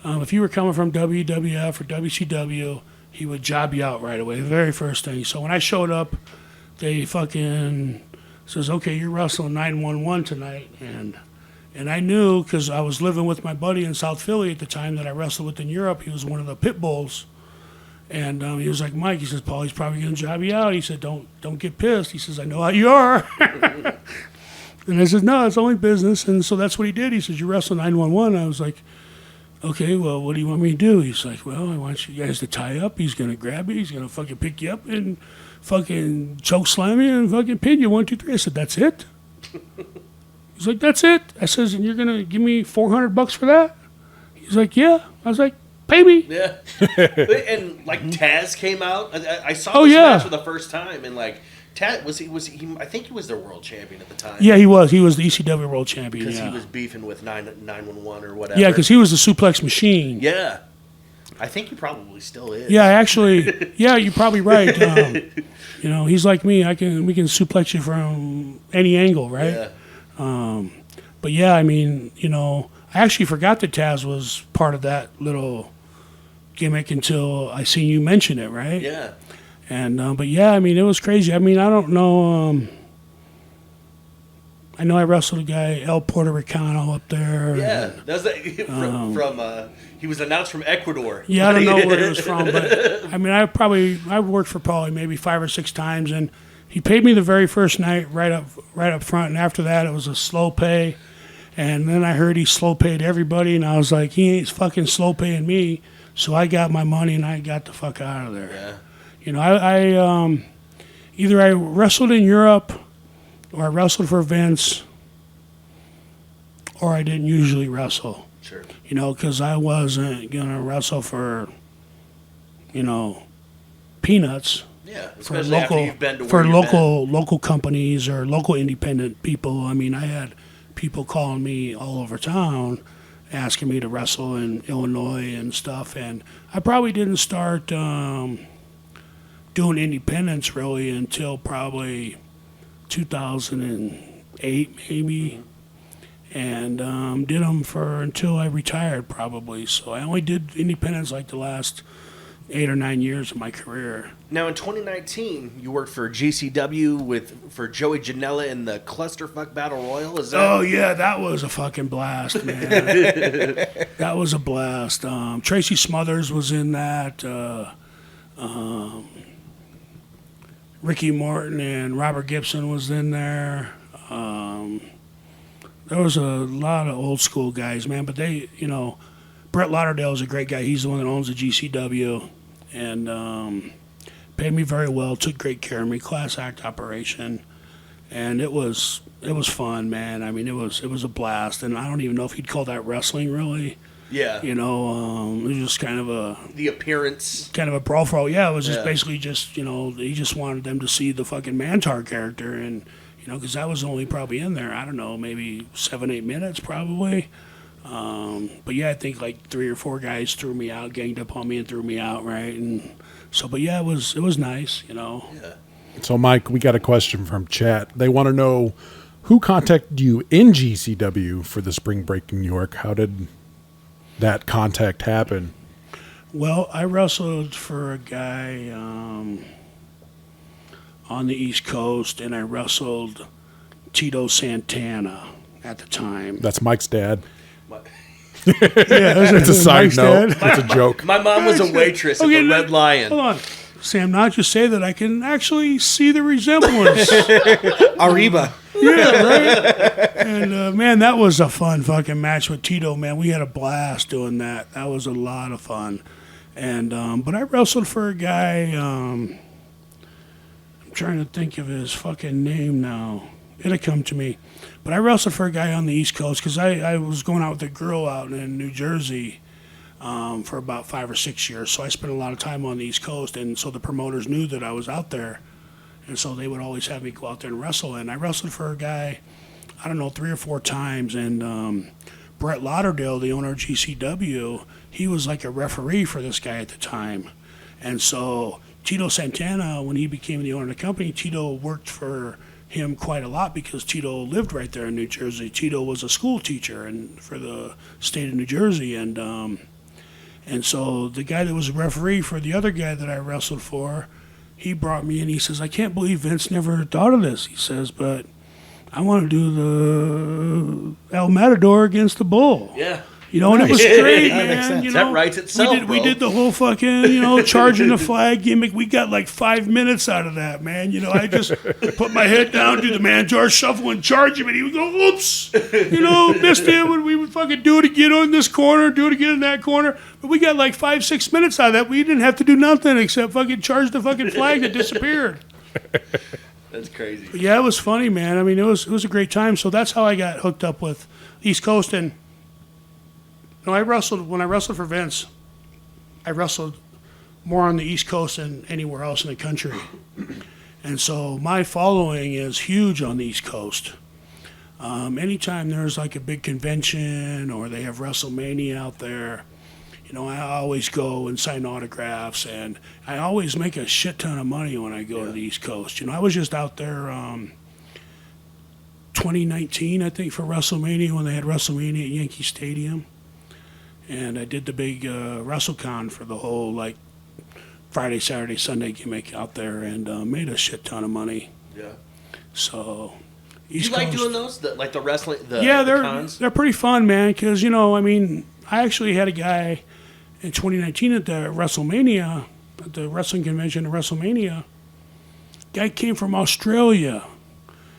if you were coming from WWF or WCW, he would job you out right away, the very first thing. So when I showed up, they fucking says, okay, you're wrestling 911 tonight. And I knew because I was living with my buddy in South Philly at the time that I wrestled with in Europe. He was one of the pit bulls. And he was like, Mike, he says, Paulie's probably going to job you out. He said, don't get pissed. He says, I know how you are. And I said, no, it's only business. And so that's what he did. He says, you wrestle 911. I was like, okay, well, what do you want me to do? He's like, well, I want you guys to tie up. He's going to grab you. He's going to fucking pick you up and fucking choke slam you and fucking pin you 1, 2, 3. I said, that's it? He's like, that's it? I says, and you're going to give me $400 for that? He's like, yeah. I was like, pay me. Yeah. And like Taz came out. I saw this match for the first time, and like Taz was he I think he was their world champion at the time. Yeah, he was. He was the ECW world champion. Because he was beefing with 911 or whatever. Yeah, because he was the suplex machine. Yeah. I think he probably still is. Yeah, actually, you're probably right. He's like me. We can suplex you from any angle, right? Yeah. But yeah, I mean, I actually forgot that Taz was part of that little gimmick until I seen you mention it, right? Yeah. And but yeah, I mean, it was crazy. I mean, I don't know. I know I wrestled a guy, El Puerto Ricano, up there. Yeah, that's from he was announced from Ecuador. Yeah, I don't know where he was from, but I mean, I worked for Paulie maybe 5 or 6 times, and he paid me the very first night right up front, and after that it was a slow pay. And then I heard he slow paid everybody, and I was like, he ain't fucking slow paying me. So I got my money and I got the fuck out of there. Yeah. I either I wrestled in Europe, or I wrestled for Vince, or I didn't usually wrestle. Sure. Because I wasn't gonna wrestle for, peanuts. Yeah, for especially local after you've been to where you've been. Local companies or local independent people. I mean, I had people calling me all over town asking me to wrestle in Illinois and stuff, and I probably didn't start doing independence really until probably 2008 maybe, and did them until I retired probably. So I only did independence like the last 8 or 9 years of my career. Now in 2019, you worked for GCW for Joey Janela in the Clusterfuck Battle Royal. Is that? Oh yeah, that was a fucking blast, man. That was a blast. Tracy Smothers was in that. Ricky Morton and Robert Gibson was in there. There was a lot of old school guys, man. But they, Brett Lauderdale is a great guy. He's the one that owns the GCW, and paid me very well. Took great care of me. Class act operation, and it was fun, man. I mean, it was a blast. And I don't even know if he'd call that wrestling, really. Yeah. It was just kind of the appearance. kind of a brawl for all. Yeah, it was just basically just, he just wanted them to see the fucking Mantaur character, and, because I was only probably in there, I don't know, maybe 7-8 minutes probably. But yeah, I think like 3 or 4 guys threw me out, ganged up on me and threw me out, right? And so, but yeah, it was nice, Yeah. So, Mike, we got a question from chat. They want to know who contacted you in GCW for the Spring Break in New York. How did that contact happen? Well, I wrestled for a guy on the East Coast, and I wrestled Tito Santana at the time. That's Mike's dad. Yeah, It's a side note. It's a joke. My mom was a waitress at the Red Lion. Hold on. Sam, not just say that, I can actually see the resemblance. Arriba. Yeah, right? And, man, that was a fun fucking match with Tito, man. We had a blast doing that. That was a lot of fun. And, but I wrestled for a guy, I'm trying to think of his fucking name now. It'll come to me. But I wrestled for a guy on the East Coast because I was going out with a girl out in New Jersey for about 5 or 6 years. So I spent a lot of time on the East Coast, and so the promoters knew that I was out there. And so they would always have me go out there and wrestle. And I wrestled for a guy, I don't know, 3 or 4 times. And Brett Lauderdale, the owner of GCW, he was like a referee for this guy at the time. And so Tito Santana, when he became the owner of the company, Tito worked for him quite a lot because Tito lived right there in New Jersey. Tito was a school teacher and for the state of New Jersey. And so the guy that was a referee for the other guy that I wrestled for, he brought me in. He says, I can't believe Vince never thought of this. He says, but I want to do the El Matador against the Bull. Yeah. And it was great, That makes man. sense. That writes itself, we did the whole fucking, charging the flag gimmick. We got like 5 minutes out of that, man. I just put my head down, do the Mantaur shuffle, and charge him, and he would go, oops, missed him, and we would fucking do it again on this corner, do it again in that corner. But we got like 5-6 minutes out of that. We didn't have to do nothing except fucking charge the fucking flag that disappeared. That's crazy. But yeah, it was funny, man. I mean, it was a great time. So that's how I got hooked up with East Coast. And when I wrestled for Vince, I wrestled more on the East Coast than anywhere else in the country. And so my following is huge on the East Coast. Anytime there's like a big convention or they have WrestleMania out there, I always go and sign autographs, and I always make a shit ton of money when I go to the East Coast. I was just out there 2019, I think, for WrestleMania when they had WrestleMania at Yankee Stadium. And I did the big WrestleCon for the whole, like, Friday, Saturday, Sunday gimmick out there and made a shit ton of money. Yeah. So, You like doing those? The wrestling, the cons? They're pretty fun, man, because, I actually had a guy in 2019 at the WrestleMania, at the wrestling convention at WrestleMania. Guy came from Australia.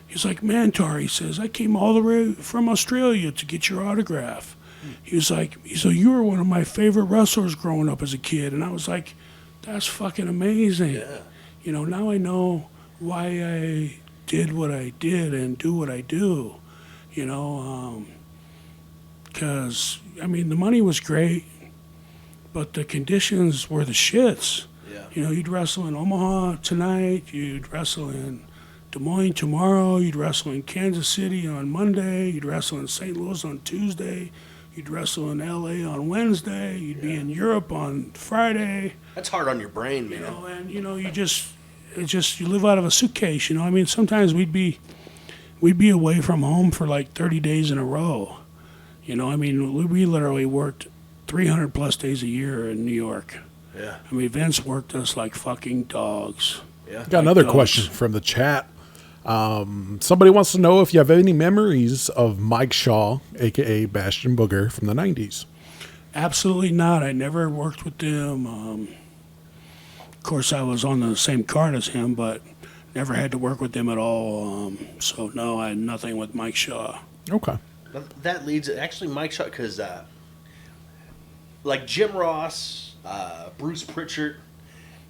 He's like, Mantaur, he says, I came all the way from Australia to get your autograph. He said, you were one of my favorite wrestlers growing up as a kid. And I was like, that's fucking amazing. Yeah. Now I know why I did what I did and do what I do, because, the money was great, but the conditions were the shits. Yeah. You'd wrestle in Omaha tonight, you'd wrestle in Des Moines tomorrow, you'd wrestle in Kansas City on Monday, you'd wrestle in St. Louis on Tuesday, you'd wrestle in L.A. on Wednesday, you'd be in Europe on Friday. That's hard on your brain, man. And you live out of a suitcase. Sometimes we'd be away from home for like 30 days in a row. We literally worked 300 plus days a year in New York. Yeah. I mean, Vince worked us like fucking dogs. Yeah. Got another dogs. question from the chat. Somebody wants to know if you have any memories of Mike Shaw, a.k.a. Bastion Booger, from the 90s. Absolutely not. I never worked with him. Of course, I was on the same card as him, but never had to work with him at all. So, no, I had nothing with Mike Shaw. Okay. That leads actually Mike Shaw because like Jim Ross, Bruce Pritchard,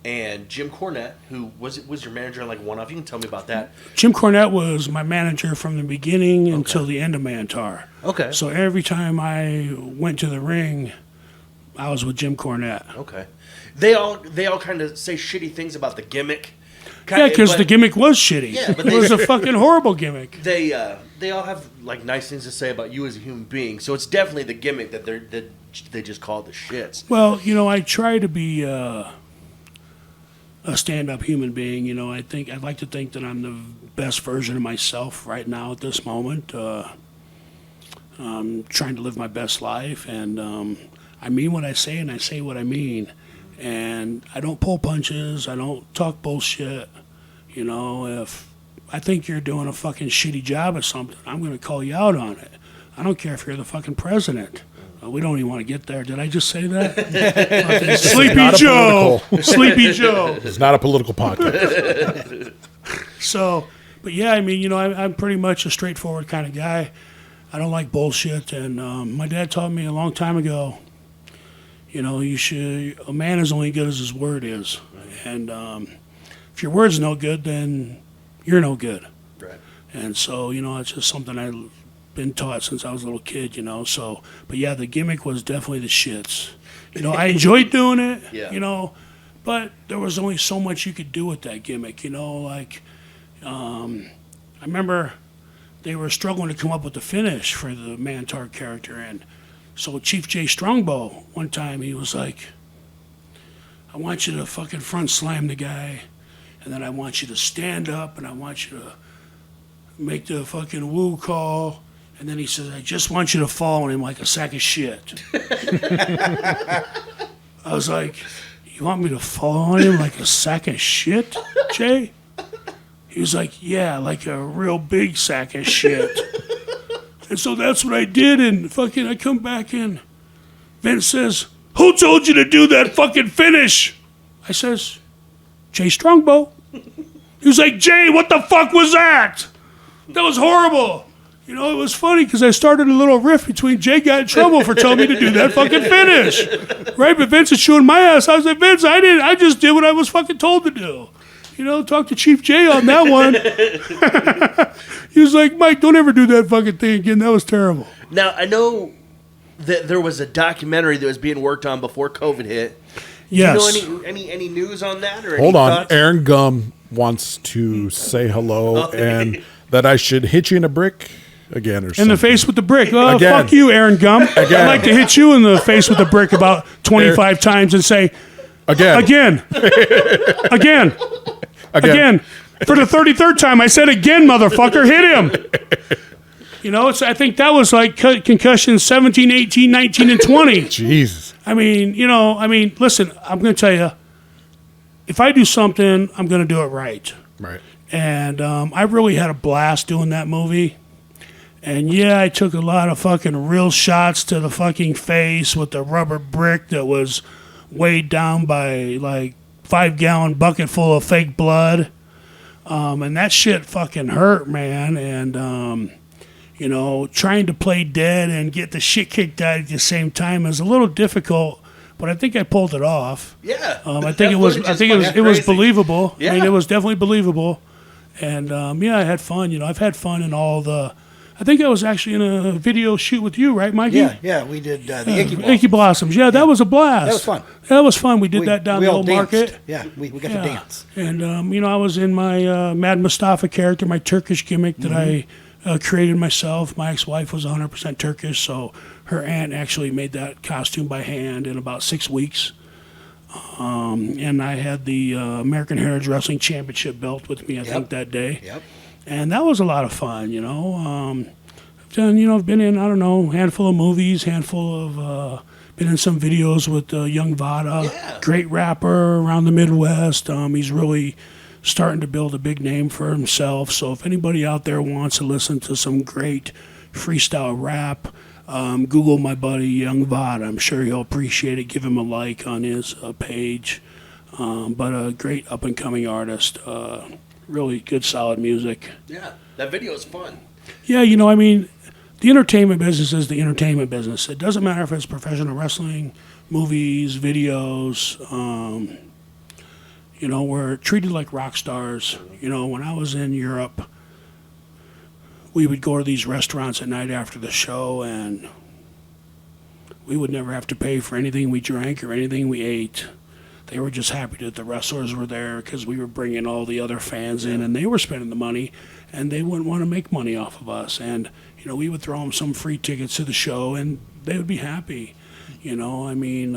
and Jim Cornette, who was your manager on like One Off. You can tell me about that. Jim Cornette was my manager from the beginning until the end of Mantaur. Okay. So every time I went to the ring, I was with Jim Cornette. Okay. They all kind of say shitty things about the gimmick. Yeah, because the gimmick was shitty. Yeah, but it was a fucking horrible gimmick. They all have like nice things to say about you as a human being. So it's definitely the gimmick that they just call the shits. Well, I try to be a stand-up human being. I'd like to think that I'm the best version of myself right now at this moment. I'm trying to live my best life, and I mean what I say, and I say what I mean. And I don't pull punches. I don't talk bullshit. If I think you're doing a fucking shitty job at something, I'm going to call you out on it. I don't care if you're the fucking president. We don't even want to get there. Did I just say that? Fucking Sleepy Joe. Sleepy Joe. It's not a political podcast. So, but yeah, I mean, I'm pretty much a straightforward kind of guy. I don't like bullshit. And my dad taught me a long time ago, a man is only good as his word is. And if your word's no good, then you're no good. Right. And so, it's just something I've been taught since I was a little kid, So, but yeah, the gimmick was definitely the shits. I enjoyed doing it, Yeah. But there was only so much you could do with that gimmick, I remember they were struggling to come up with the finish for the Mantaur character. And so Chief Jay Strongbow, one time he was like, I want you to fucking front slam the guy, and then I want you to stand up, and I want you to make the fucking woo call, and then he says, I just want you to fall on him like a sack of shit. I was like, you want me to fall on him like a sack of shit, Jay? He was like, yeah, like a real big sack of shit. And so that's what I did, and fucking I come back in. Vince says, who told you to do that fucking finish? I says, Jay Strongbow. He was like, Jay, what the fuck was that? That was horrible. It was funny because I started a little riff between Jay got in trouble for telling me to do that fucking finish. Right? But Vince is chewing my ass. I was like, Vince, I just did what I was fucking told to do. Talk to Chief Jay on that one. He was like, Mike, don't ever do that fucking thing again. That was terrible. Now, I know that there was a documentary that was being worked on before COVID hit. Yes. Do you know any news on that? Or Hold any on. thoughts? Aaron Gum wants to say hello and that I should hit you in a brick again or something. In the face with the brick. Oh, Again. fuck you, Aaron Gum. I'd like to hit you in the face with the brick about 25 times and say, Again. again. Again. Again. For the 33rd time, I said again, motherfucker. Hit him. I think that was like concussions 17, 18, 19, and 20. Jesus. I mean, listen, I'm going to tell you, if I do something, I'm going to do it right. Right. And I really had a blast doing that movie. And yeah, I took a lot of fucking real shots to the fucking face with the rubber brick that was weighed down by like 5-gallon bucket full of fake blood. And that shit fucking hurt, man. And, trying to play dead and get the shit kicked out at the same time is a little difficult, but I think I pulled it off. Yeah. I think it was believable. Yeah. I mean, it was definitely believable. And, I had fun. I've had fun in all the... I think I was actually in a video shoot with you, right, Mikey? Yeah, we did the Icky Blossoms. Icky Blossoms. Yeah, that was a blast. That was fun. That was fun. We did that down the all old danced. market. Yeah, we got to dance. And, I was in my Mad Mustafa character, my Turkish gimmick that I created myself. My ex-wife was 100% Turkish, so her aunt actually made that costume by hand in about 6 weeks. And I had the American Heritage Wrestling Championship belt with me, I think, that day. Yep. And that was a lot of fun, I've done, I've been in, I don't know, handful of movies, handful of been in some videos with Young Vada, Yeah. great rapper around the Midwest. He's really starting to build a big name for himself. So if anybody out there wants to listen to some great freestyle rap, Google my buddy Young Vada. I'm sure he'll appreciate it. Give him a like on his page. But a great up-and-coming artist. Really good, solid music. Yeah, that video is fun. Yeah, you know, I mean, the entertainment business is the entertainment business. It doesn't matter if it's professional wrestling, movies, videos. You know, we're treated like rock stars. You know, when I was in Europe, we would go to these restaurants at night after the show, and we would never have to pay for anything we drank or anything we ate. They were just happy that the wrestlers were there because we were bringing all the other fans in, and they were spending the money, and they wouldn't want to make money off of us. And, you know, we would throw them some free tickets to the show, and they would be happy. You know, I mean,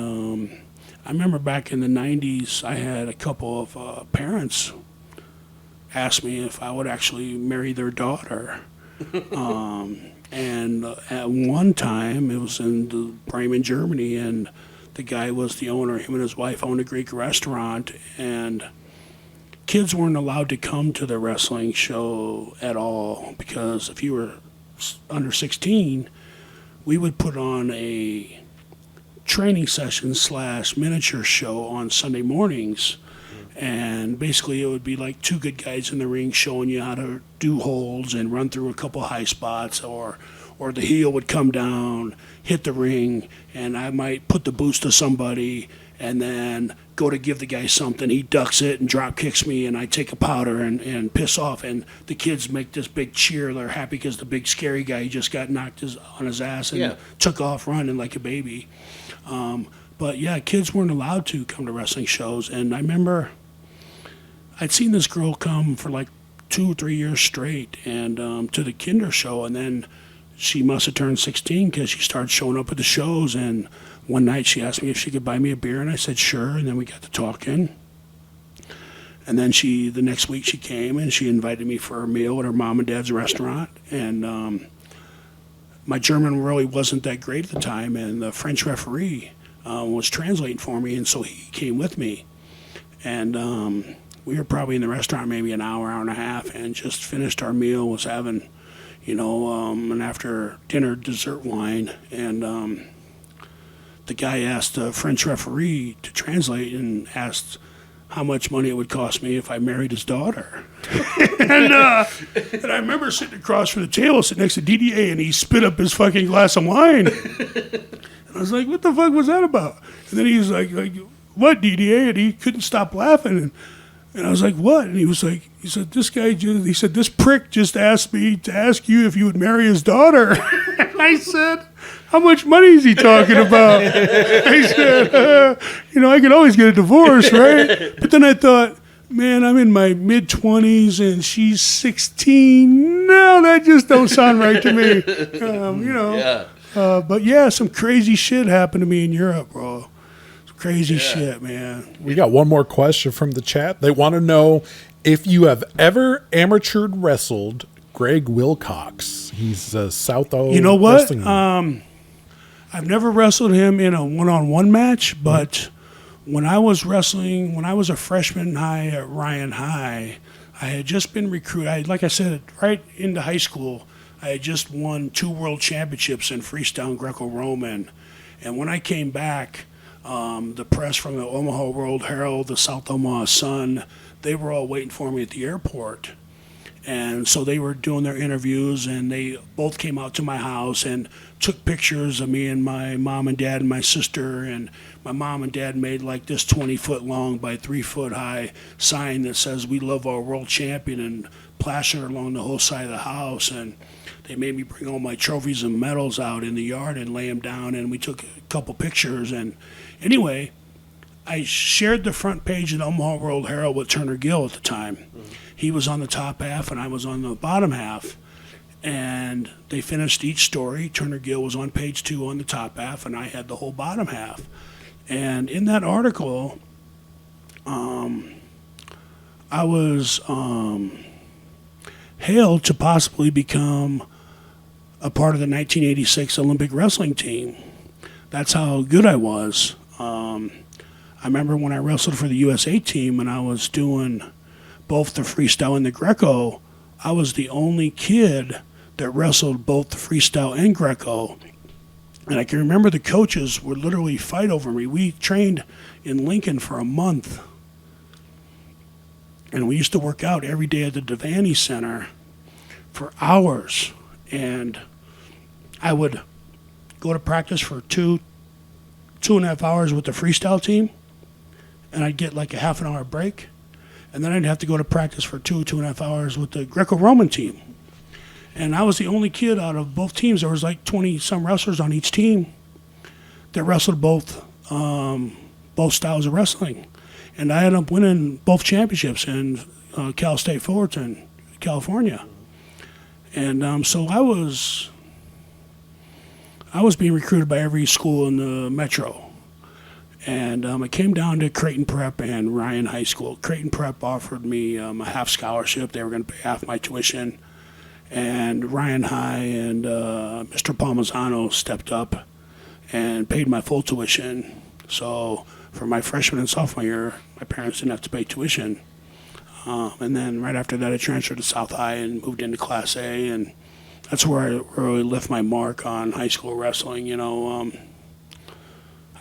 I remember back in the 90s, I had a couple of parents ask me if I would actually marry their daughter. And at one time, it was in Bremen, Germany, and the guy was the owner. Him and his wife owned a Greek restaurant, and kids weren't allowed to come to the wrestling show at all because if you were under 16, we would put on a training session / miniature show on Sunday mornings. And basically it would be like two good guys in the ring showing you how to do holds and run through a couple high spots, or the heel would come down, hit the ring, and I might put the boost to somebody and then go to give the guy something. He ducks it and drop kicks me, and I take a powder and piss off. And the kids make this big cheer. They're happy because the big scary guy just got knocked on his ass and took off running like a baby. But yeah, kids weren't allowed to come to wrestling shows. And I remember I'd seen this girl come for like 2 or 3 years straight and to the kinder show, and then she must have turned 16 because she started showing up at the shows. And one night she asked me if she could buy me a beer, and I said sure, and then we got to talking. And then the next week she came and she invited me for a meal at her mom and dad's restaurant. And my German really wasn't that great at the time, and the French referee was translating for me, and so he came with me. And we were probably in the restaurant maybe an hour and a half, and just finished our meal, was having, you know, an after dinner dessert wine. And the guy asked the French referee to translate and asked how much money it would cost me if I married his daughter. and I remember sitting across from the table, sitting next to DDA, and he spit up his fucking glass of wine. And I was like, what the fuck was that about? And then he was like what, DDA? And he couldn't stop laughing. And I was like, what? And he said, this prick just asked me to ask you if you would marry his daughter. And I said, how much money is he talking about? I said, I could always get a divorce, right? But then I thought, man, I'm in my mid-20s and she's 16. No, that just don't sound right to me. Yeah. But yeah, some crazy shit happened to me in Europe, bro. Crazy shit, man. We got one more question from the chat. They want to know if you have ever amateur wrestled Greg Wilcox. He's a South O. You know what? wrestling- I've never wrestled him in a one-on-one match, but when I was wrestling, when I was a freshman high at Ryan High, I had just been recruited. Like I said, right into high school, I had just won 2 world championships in freestyle and Greco-Roman. And when I came back, the press from the Omaha World Herald, the South Omaha Sun, they were all waiting for me at the airport. And so they were doing their interviews, and they both came out to my house and took pictures of me and my mom and dad and my sister. And my mom and dad made like this 20-foot long by 3-foot high sign that says, "We love our world champion," and plastered along the whole side of the house. And they made me bring all my trophies and medals out in the yard and lay them down, and we took a couple pictures. And anyway, I shared the front page of the Omaha World Herald with Turner Gill at the time. He was on the top half and I was on the bottom half. And they finished each story. Turner Gill was on page 2 on the top half, and I had the whole bottom half. And in that article, I was hailed to possibly become a part of the 1986 Olympic wrestling team. that's how good I was. I remember when I wrestled for the USA team and I was doing both the freestyle and the Greco, I was the only kid that wrestled both the freestyle and Greco. And I can remember the coaches would literally fight over me. We trained in Lincoln for a month. And we used to work out every day at the Devaney Center for hours. And I would go to practice for two and a half hours with the freestyle team. And I'd get like a half an hour break. And then I'd have to go to practice for two and a half hours with the Greco-Roman team. And I was the only kid out of both teams. There was like 20-some wrestlers on each team that wrestled both styles of wrestling. And I ended up winning both championships in Cal State Fullerton, California. And so I was being recruited by every school in the metro. And it came down to Creighton Prep and Ryan High School. Creighton Prep offered me a half scholarship. They were going to pay half my tuition. And Ryan High and Mr. Palmisano stepped up and paid my full tuition. So for my freshman and sophomore year, my parents didn't have to pay tuition. And then right after that, I transferred to South High and moved into Class A. And that's where I really left my mark on high school wrestling. I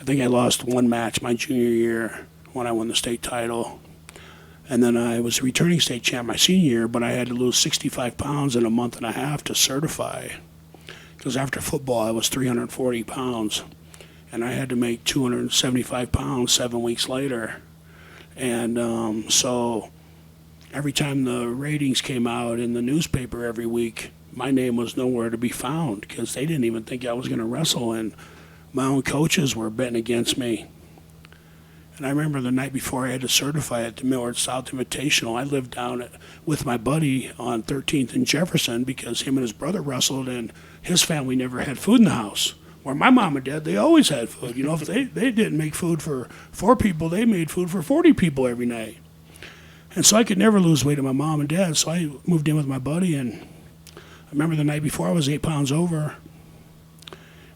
think I lost one match my junior year when I won the state title. And then I was returning state champ my senior year, but I had to lose 65 pounds in a month and a half to certify. Because after football, I was 340 pounds. And I had to make 275 pounds 7 weeks later. And so every time the ratings came out in the newspaper every week, my name was nowhere to be found because they didn't even think I was going to wrestle. And my own coaches were betting against me. And I remember the night before I had to certify at the Millard South Invitational, I lived down with my buddy on 13th and Jefferson because him and his brother wrestled and his family never had food in the house. Where my mom and dad, they always had food. If they didn't make food for 4 people, they made food for 40 people every night. And so I could never lose weight to my mom and dad, so I moved in with my buddy. And I remember the night before I was 8 pounds over.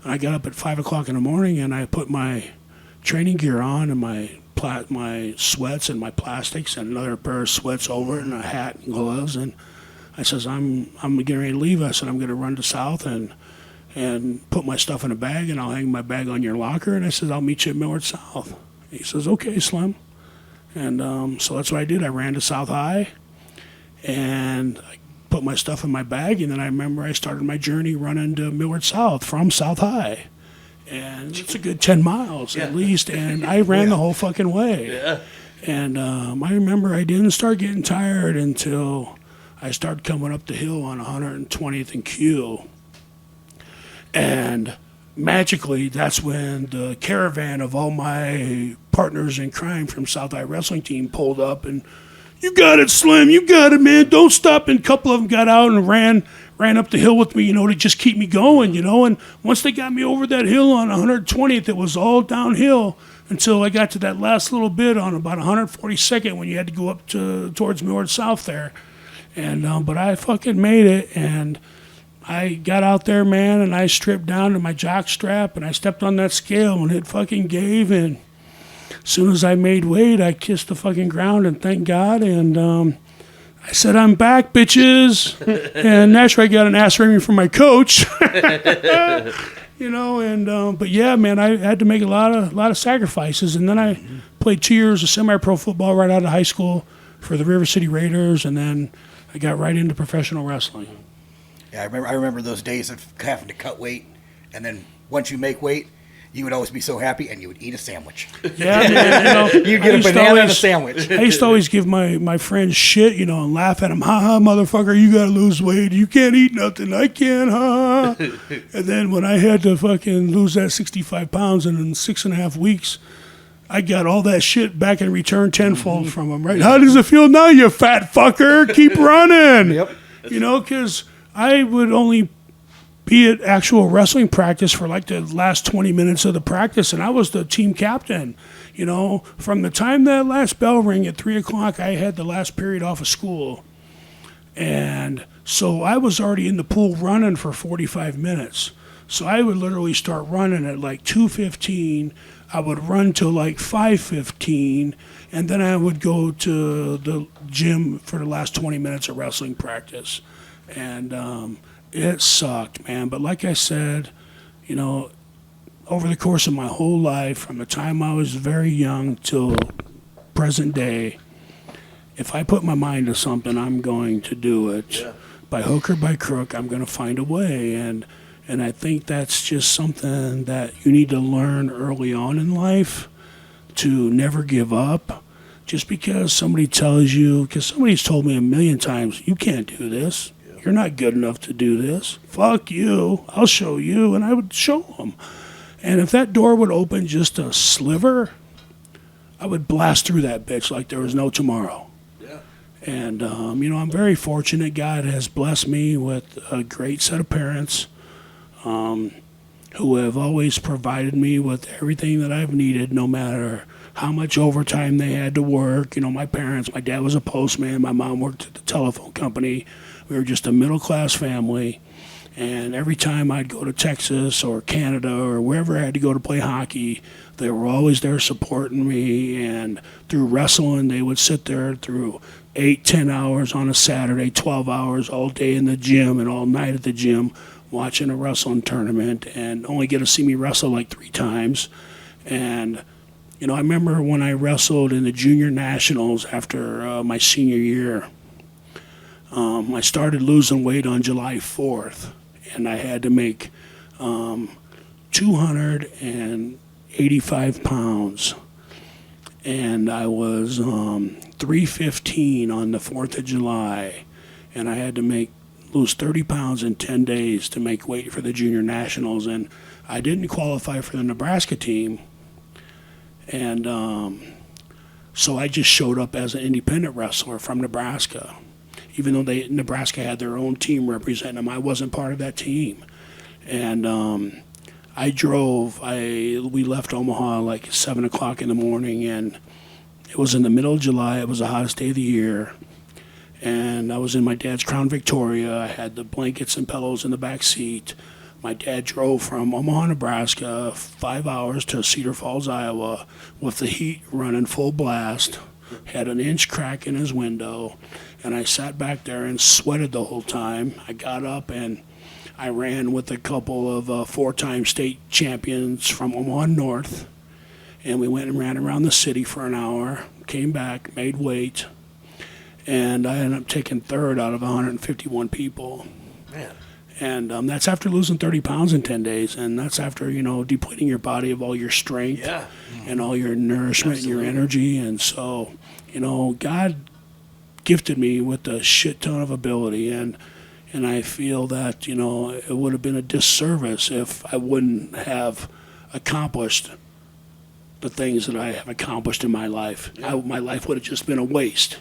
And I got up at 5 o'clock in the morning and I put my training gear on and my sweats and my plastics and another pair of sweats over it and a hat and gloves. And I says, I'm getting ready to leave. I said, I'm going to run to South and put my stuff in a bag and I'll hang my bag on your locker. And I said, I'll meet you at Millard South. He says, okay, Slim. And so that's what I did. I ran to South High and I put my stuff in my bag. And then I remember I started my journey running to Millard South from South High. And it's a good 10 miles at least. And I ran the whole fucking way. Yeah. And I remember I didn't start getting tired until I started coming up the hill on 120th and Q. And magically, that's when the caravan of all my partners in crime from South High Wrestling Team pulled up and, you got it, Slim, you got it, man, don't stop. And a couple of them got out and ran up the hill with me, to just keep me going, And once they got me over that hill on 120th, it was all downhill until I got to that last little bit on about 142nd when you had to go up towards Millard South there. And but I fucking made it, and I got out there, man, and I stripped down to my jock strap, and I stepped on that scale, and it fucking gave, and as soon as I made weight, I kissed the fucking ground and thanked God, and I said, I'm back, bitches. And naturally, I got an ass ringing from my coach. But yeah, man, I had to make a lot of sacrifices, and then I played 2 years of semi-pro football right out of high school for the River City Raiders, and then I got right into professional wrestling. Yeah, I remember those days of having to cut weight, and then once you make weight, you would always be so happy, and you would eat a sandwich. Yeah, man. You'd get a banana and a sandwich. I used to always give my friends shit, and laugh at them. Ha ha, motherfucker, you gotta lose weight. You can't eat nothing. I can't, ha. And then when I had to fucking lose that 65 pounds in 6.5 weeks, I got all that shit back in return tenfold from them, right? How does it feel now, you fat fucker? Keep running. Yep. Because I would only be at actual wrestling practice for like the last 20 minutes of the practice, and I was the team captain. From the time that last bell rang at 3 o'clock, I had the last period off of school. And so I was already in the pool running for 45 minutes. So I would literally start running at like 2:15. I would run till like 5:15, and then I would go to the gym for the last 20 minutes of wrestling practice. And it sucked, man. But like I said, you know, over the course of my whole life, from the time I was very young till present day, if I put my mind to something, I'm going to do it. Yeah. By hook or by crook, I'm going to find a way. And I think that's just something that you need to learn early on in life, to never give up. Just because somebody tells you, because somebody's told me a million times, you can't do this. Yeah. You're not good enough to do this. Fuck you. I'll show you. And I would show them. And if that door would open just a sliver, I would blast through that bitch like there was no tomorrow. Yeah. And, you know, I'm very fortunate. God has blessed me with a great set of parents who have always provided me with everything that I've needed, no matter how much overtime they had to work. You know, my parents, my dad was a postman. My mom worked at the telephone company. We were just a middle-class family. And every time I'd go to Texas or Canada or wherever I had to go to play hockey, they were always there supporting me. And through wrestling, they would sit there through 8-10 hours on a Saturday, 12 hours all day in the gym and all night at the gym watching a wrestling tournament, and only get to see me wrestle like 3 times. And, you know, I remember when I wrestled in the junior nationals after my senior year, I started losing weight on July 4th. And I had to make 285 pounds. And I was 315 on the 4th of July. And I had to lose 30 pounds in 10 days to make weight for the junior nationals. And I didn't qualify for the Nebraska team. And so I just showed up as an independent wrestler from Nebraska. Even though Nebraska had their own team representing them, I wasn't part of that team. And I drove. We left Omaha like 7 o'clock in the morning, and it was in the middle of July. It was the hottest day of the year. And I was in my dad's Crown Victoria. I had the blankets and pillows in the back seat. My dad drove from Omaha, Nebraska, 5 hours to Cedar Falls, Iowa, with the heat running full blast. Had an inch crack in his window, and I sat back there and sweated the whole time. I got up and I ran with a couple of 4-time state champions from Omaha North, and we went and ran around the city for an hour, came back, made weight, and I ended up taking 3rd out of 151 people. Man. And that's after losing 30 pounds in 10 days, and that's after, you know, depleting your body of all your strength and all your nourishment and your energy. And so, you know, God gifted me with a shit ton of ability, and I feel that, you know, it would have been a disservice if I wouldn't have accomplished the things that I have accomplished in my life. My life would have just been a waste,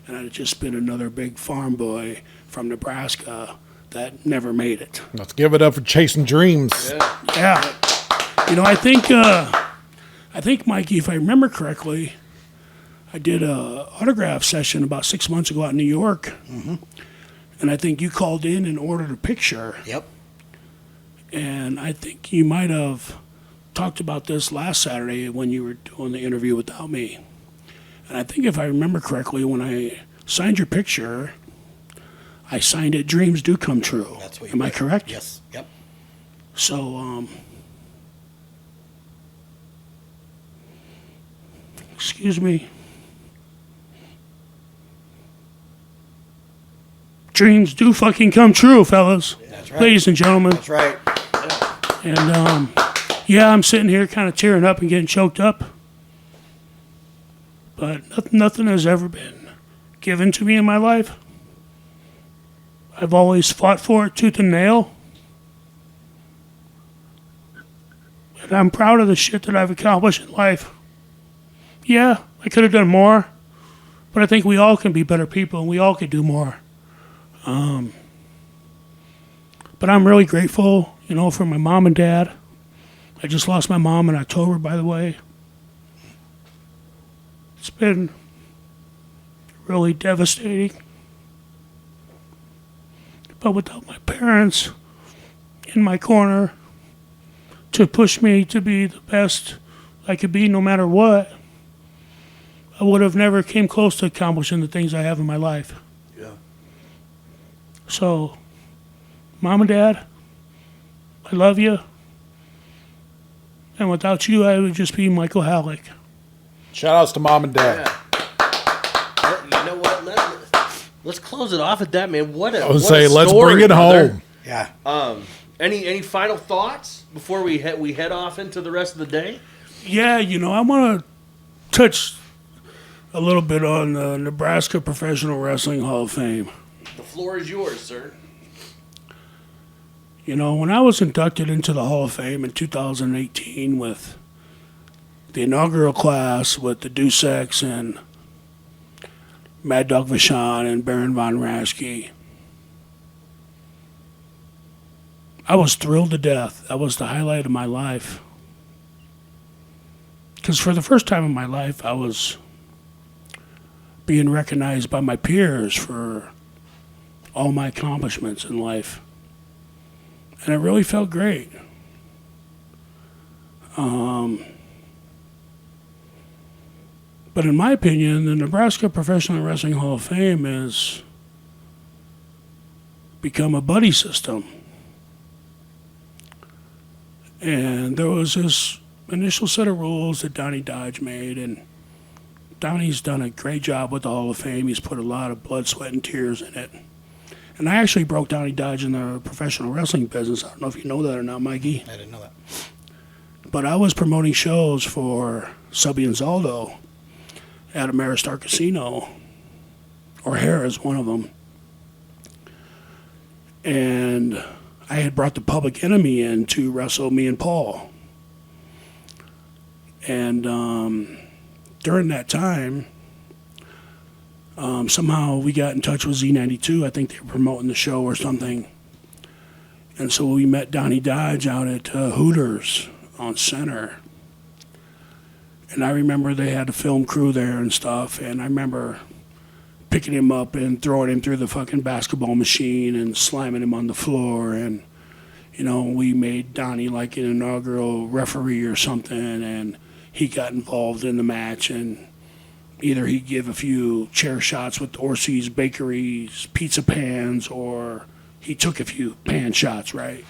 and I'd have just been another big farm boy from Nebraska that never made it. Let's give it up for chasing dreams. Yeah. You know, I think, Mikey, if I remember correctly, I did a autograph session about 6 months ago out in New York. Mm-hmm. And I think you called in and ordered a picture. Yep. And I think you might have talked about this last Saturday when you were doing the interview without me. And I think if I remember correctly, when I signed your picture, I signed it, dreams do come true. That's what you Am I correct? Yes. Yep. So, excuse me. Dreams do fucking come true, fellas. That's right. Ladies and gentlemen. That's right. And, yeah, I'm sitting here kind of tearing up and getting choked up. But nothing has ever been given to me in my life. I've always fought for it tooth and nail. And I'm proud of the shit that I've accomplished in life. Yeah, I could have done more, but I think we all can be better people and we all could do more. But I'm really grateful, you know, for my mom and dad. I just lost my mom in October, by the way. It's been really devastating. But without my parents in my corner, to push me to be the best I could be no matter what, I would have never came close to accomplishing the things I have in my life. Yeah. So, Mom and Dad, I love you. And without you, I would just be Michael Halac. Shout outs to mom and dad. You know what? Let's close it off at that, man. What a I would what say a let's story, bring it brother. home. Yeah. Any final thoughts before we head off into the rest of the day? Yeah, I want to touch a little bit on the Nebraska Professional Wrestling Hall of Fame. The floor is yours, sir. When I was inducted into the Hall of Fame in 2018 with the inaugural class with the Duseks and Mad Dog Vachon and Baron Von Raschke, I was thrilled to death. That was the highlight of my life. Because for the first time in my life, I was being recognized by my peers for all my accomplishments in life. And it really felt great. But in my opinion, the Nebraska Professional Wrestling Hall of Fame has become a buddy system. And there was this initial set of rules that Donnie Dodge made, and Donnie's done a great job with the Hall of Fame. He's put a lot of blood, sweat, and tears in it. And I actually broke Donnie Dodge in the professional wrestling business. I don't know if you know that or not, Mikey. I didn't know that. But I was promoting shows for Subby and Zaldo at Ameristar Casino, or Harrah's, one of them. And I had brought the Public Enemy in to wrestle me and Paul. And during that time, somehow we got in touch with Z92. I think they were promoting the show or something. And so we met Donnie Dodge out at Hooters on Center. And I remember they had a film crew there and stuff. And I remember picking him up and throwing him through the fucking basketball machine and slamming him on the floor. And, we made Donnie like an inaugural referee or something. And he got involved in the match. And either he'd give a few chair shots with Orsi's Bakery's pizza pans, or he took a few pan shots, right?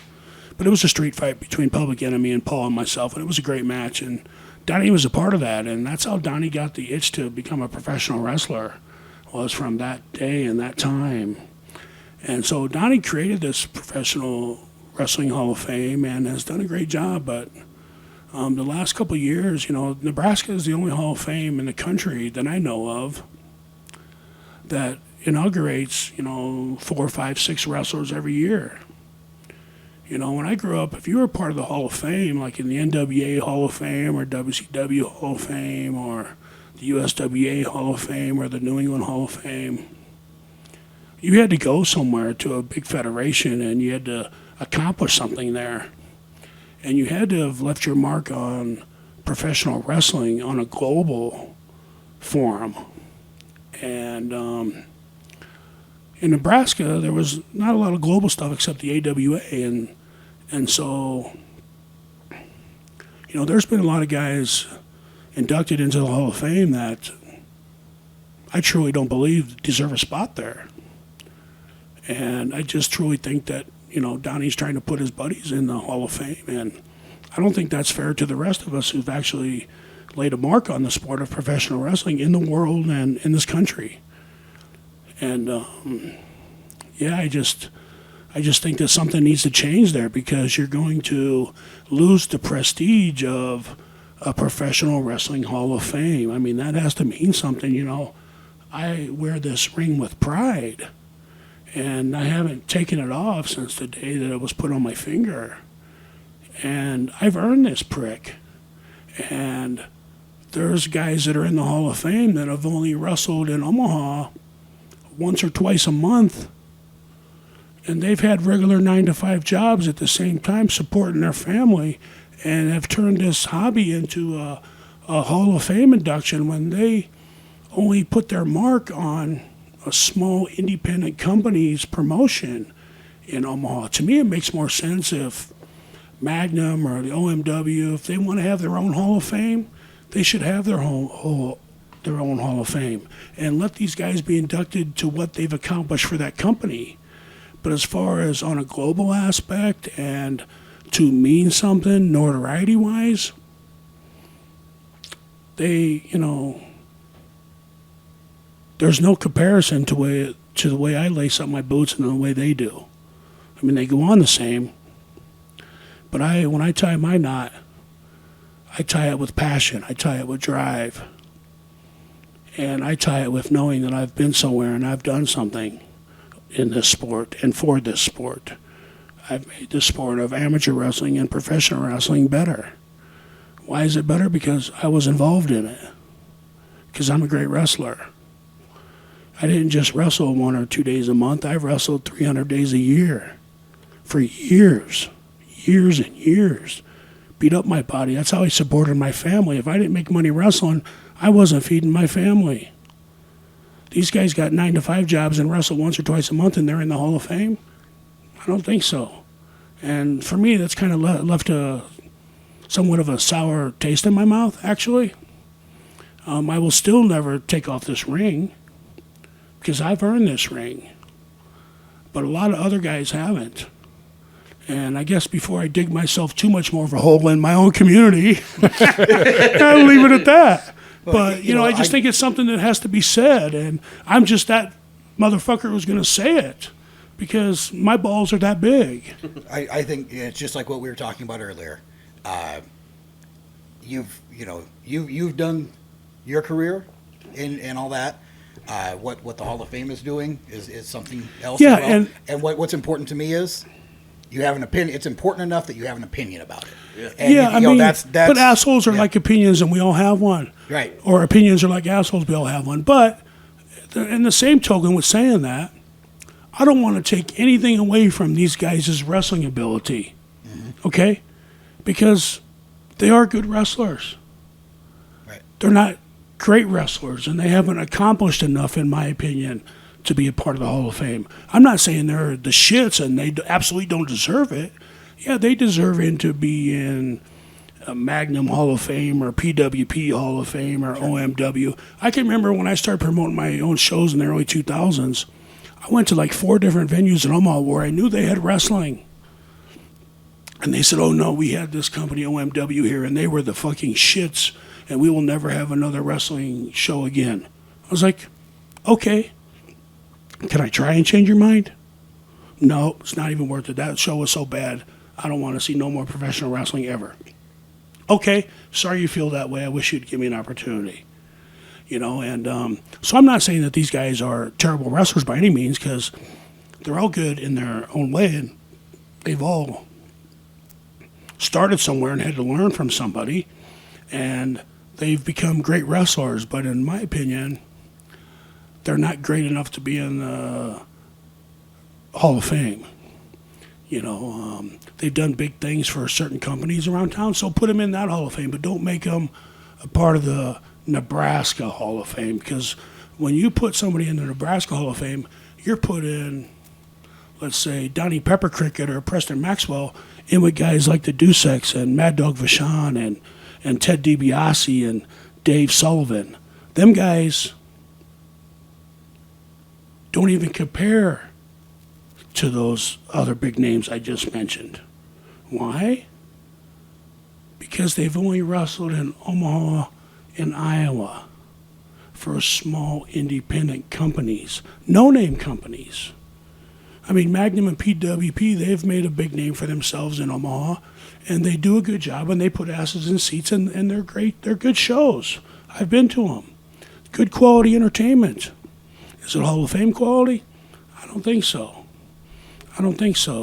But it was a street fight between Public Enemy and Paul and myself, and it was a great match. And Donnie was a part of that, and that's how Donnie got the itch to become a professional wrestler, was from that day and that time. And so Donnie created this Professional Wrestling Hall of Fame and has done a great job, but the last couple of years, Nebraska is the only Hall of Fame in the country that I know of that inaugurates, 4, 5, 6 wrestlers every year. When I grew up, if you were part of the Hall of Fame, like in the NWA Hall of Fame or WCW Hall of Fame or the USWA Hall of Fame or the New England Hall of Fame, you had to go somewhere to a big federation and you had to accomplish something there. And you had to have left your mark on professional wrestling on a global forum. And in Nebraska, there was not a lot of global stuff except the AWA. And so, there's been a lot of guys inducted into the Hall of Fame that I truly don't believe deserve a spot there. And I just truly think that, Donnie's trying to put his buddies in the Hall of Fame. And I don't think that's fair to the rest of us who've actually laid a mark on the sport of professional wrestling in the world and in this country. And, I just think that something needs to change there, because you're going to lose the prestige of a Professional Wrestling Hall of Fame. I mean, that has to mean something, I wear this ring with pride. And I haven't taken it off since the day that it was put on my finger. And I've earned this prick. And there's guys that are in the Hall of Fame that have only wrestled in Omaha once or twice a month. And they've had regular 9-to-5 jobs at the same time supporting their family, and have turned this hobby into a Hall of Fame induction when they only put their mark on a small independent company's promotion in Omaha. To me, it makes more sense if Magnum or the OMW, if they want to have their own Hall of Fame, they should have their own Hall of Fame and let these guys be inducted to what they've accomplished for that company. But as far as on a global aspect and to mean something notoriety-wise, they, there's no comparison to the way I lace up my boots and the way they do. I mean, they go on the same, but when I tie my knot, I tie it with passion. I tie it with drive. And I tie it with knowing that I've been somewhere and I've done something in this sport and for this sport. I've made the sport of amateur wrestling and professional wrestling better. Why is it better? Because I was involved in it. Because I'm a great wrestler. I didn't just wrestle 1 or 2 days a month. I wrestled 300 days a year for years and years. Beat up my body. That's how I supported my family. If I didn't make money wrestling, I wasn't feeding my family. These guys got 9-to-5 jobs and wrestle once or twice a month and they're in the Hall of Fame? I don't think so. And for me, that's kind of left somewhat of a sour taste in my mouth, actually. I will still never take off this ring because I've earned this ring. But a lot of other guys haven't. And I guess before I dig myself too much more of a hole in my own community, I'll leave it at that. But, I just think it's something that has to be said. And I'm just that motherfucker who's going to say it because my balls are that big. I think it's just like what we were talking about earlier. You've done your career and all that. What the Hall of Fame is doing is something else. Yeah, as well. And what's important to me is you have an opinion. It's important enough that you have an opinion about it. Yeah. And, that's but assholes are like opinions, and we all have one. Right. Or opinions are like assholes, we all have one. But in the same token, with saying that, I don't want to take anything away from these guys' wrestling ability. Mm-hmm. Okay? Because they are good wrestlers. Right. They're not great wrestlers, and they haven't accomplished enough, in my opinion, to be a part of the Hall of Fame. I'm not saying they're the shits and they absolutely don't deserve it. Yeah, they deserve it to be in a Magnum Hall of Fame or PWP Hall of Fame or OMW. I can remember when I started promoting my own shows in the early 2000s, I went to like 4 different venues in Omaha where I knew they had wrestling. And they said, oh no, we had this company OMW here and they were the fucking shits and we will never have another wrestling show again. I was like, okay. Can I try and change your mind? No, it's not even worth it. That show was so bad. I don't want to see no more professional wrestling ever. Okay, sorry you feel that way. I wish you'd give me an opportunity. So I'm not saying that these guys are terrible wrestlers by any means because they're all good in their own way and they've all started somewhere and had to learn from somebody and they've become great wrestlers. But in my opinion, they're not great enough to be in the Hall of Fame. They've done big things for certain companies around town, so put them in that Hall of Fame, but don't make them a part of the Nebraska Hall of Fame, because when you put somebody in the Nebraska Hall of Fame, you're putting, let's say, Donnie Pepper Cricket or Preston Maxwell in with guys like the Duseks and Mad Dog Vachon and Ted DiBiase and Dave Sullivan. Them guys don't even compare to those other big names I just mentioned. Why? Because they've only wrestled in Omaha and Iowa for small independent companies, no-name companies. I mean, Magnum and PWP, they've made a big name for themselves in Omaha, and they do a good job, and they put asses in seats, and they're great. They're good shows. I've been to them. Good quality entertainment. Is it Hall of Fame quality? I don't think so.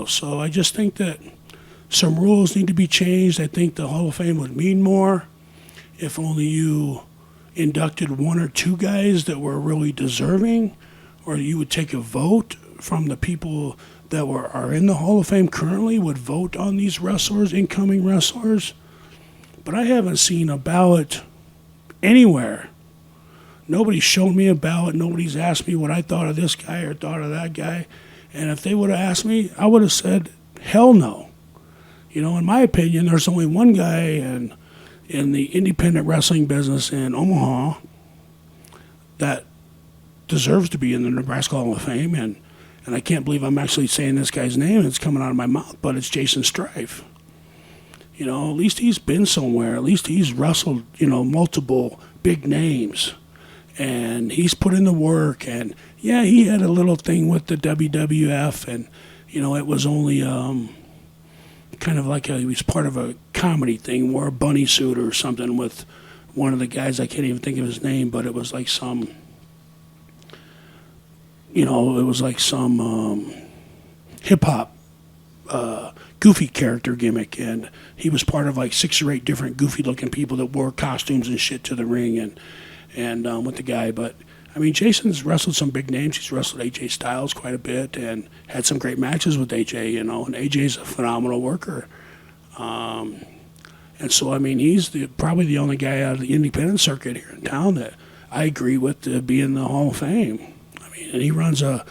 So I just think that some rules need to be changed. I think the Hall of Fame would mean more if only you inducted 1 or 2 guys that were really deserving, or you would take a vote from the people that are in the Hall of Fame currently would vote on these wrestlers, incoming wrestlers. But I haven't seen a ballot anywhere. Nobody's shown me a ballot. Nobody's asked me what I thought of this guy or thought of that guy. And if they would have asked me, I would have said, hell no. You know, in my opinion, there's only one guy in the independent wrestling business in Omaha that deserves to be in the Nebraska Hall of Fame, and I can't believe I'm actually saying this guy's name, and it's coming out of my mouth, but it's Jason Strife. You know, at least he's been somewhere. At least he's wrestled, you know, multiple big names, and he's put in the work. And yeah, he had a little thing with the WWF, and you know, it was only kind of like he was part of a comedy thing, wore a bunny suit or something with one of the guys. I can't even think of his name, but it was like some. You know, it was like some hip-hop goofy character gimmick, and he was part of like 6 or 8 different goofy-looking people that wore costumes and shit to the ring and with the guy. But, I mean, Jason's wrestled some big names. He's wrestled AJ Styles quite a bit and had some great matches with AJ, you know, and AJ's a phenomenal worker. And so, I mean, he's probably the only guy out of the independent circuit here in town that I agree with to be in the Hall of Fame. And he runs a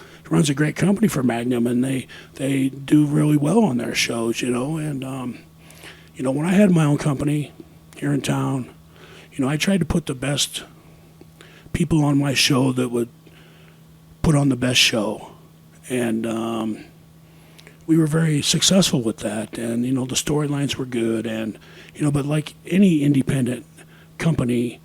great company for Magnum, and they do really well on their shows, you know. And you know, when I had my own company here in town, you know, I tried to put the best people on my show that would put on the best show, and we were very successful with that. And you know, the storylines were good, and you know, but like any independent company.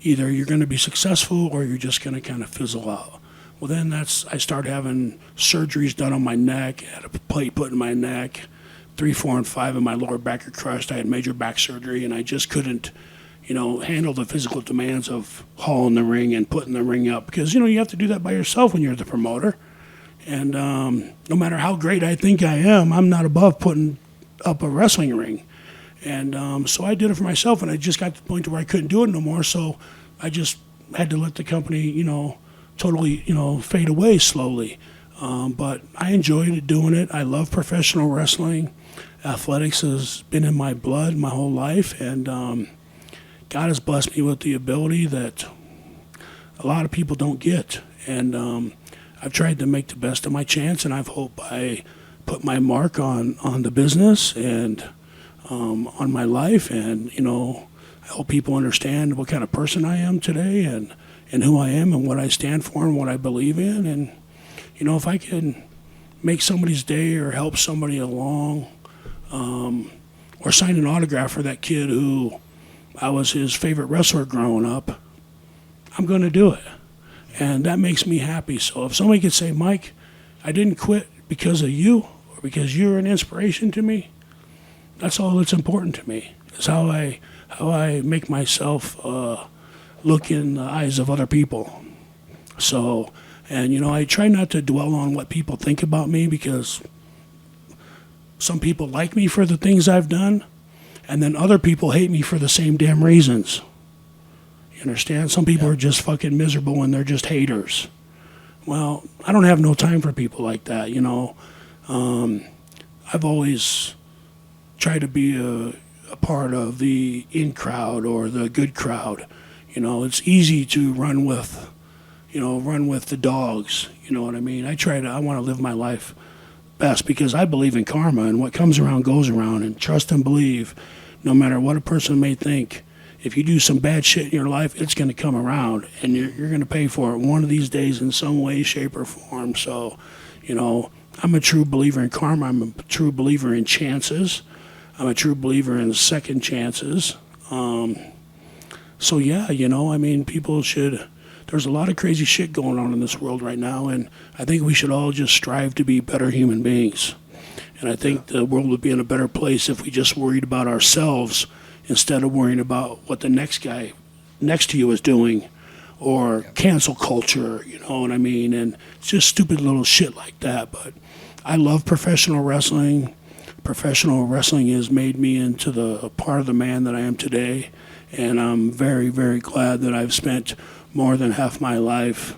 Either you're going to be successful or you're just going to kind of fizzle out. Well, then I started having surgeries done on my neck. I had a plate put in my neck. 3, 4, and 5 of my lower back are crushed. I had major back surgery, and I just couldn't, you know, handle the physical demands of hauling the ring and putting the ring up. Because, you know, you have to do that by yourself when you're the promoter. And no matter how great I think I am, I'm not above putting up a wrestling ring. And so I did it for myself, and I just got to the point where I couldn't do it no more. So I just had to let the company, you know, totally, you know, fade away slowly. But I enjoyed doing it. I love professional wrestling. Athletics has been in my blood my whole life, and God has blessed me with the ability that a lot of people don't get. And I've tried to make the best of my chance, and I've hoped I put my mark on the business and on my life, and you know, I hope people understand what kind of person I am today, and who I am, and what I stand for, and what I believe in. And you know, if I can make somebody's day or help somebody along, or sign an autograph for that kid who I was his favorite wrestler growing up, I'm going to do it, and that makes me happy. So if somebody could say, Mike, I didn't quit because of you or because you're an inspiration to me, that's all that's important to me, is how I make myself look in the eyes of other people. So, and you know, I try not to dwell on what people think about me, because some people like me for the things I've done, and then other people hate me for the same damn reasons. You understand? Some people are just fucking miserable and they're just haters. Well, I don't have no time for people like that, you know. I've always try to be a part of the in crowd or the good crowd. You know, it's easy to run with the dogs. You know what I mean? I want to live my life best, because I believe in karma, and what comes around goes around, and trust and believe, no matter what a person may think, if you do some bad shit in your life, it's going to come around, and you're going to pay for it one of these days in some way, shape, or form. So, you know, I'm a true believer in karma. I'm a true believer in chances. I'm a true believer in second chances. So yeah, you know, I mean, there's a lot of crazy shit going on in this world right now, and I think we should all just strive to be better human beings. And I think the world would be in a better place if we just worried about ourselves instead of worrying about what the next guy next to you is doing, or cancel culture, you know what I mean? And it's just stupid little shit like that. But I love professional wrestling. Professional wrestling has made me into the part of the man that I am today, and I'm very, very glad that I've spent more than half my life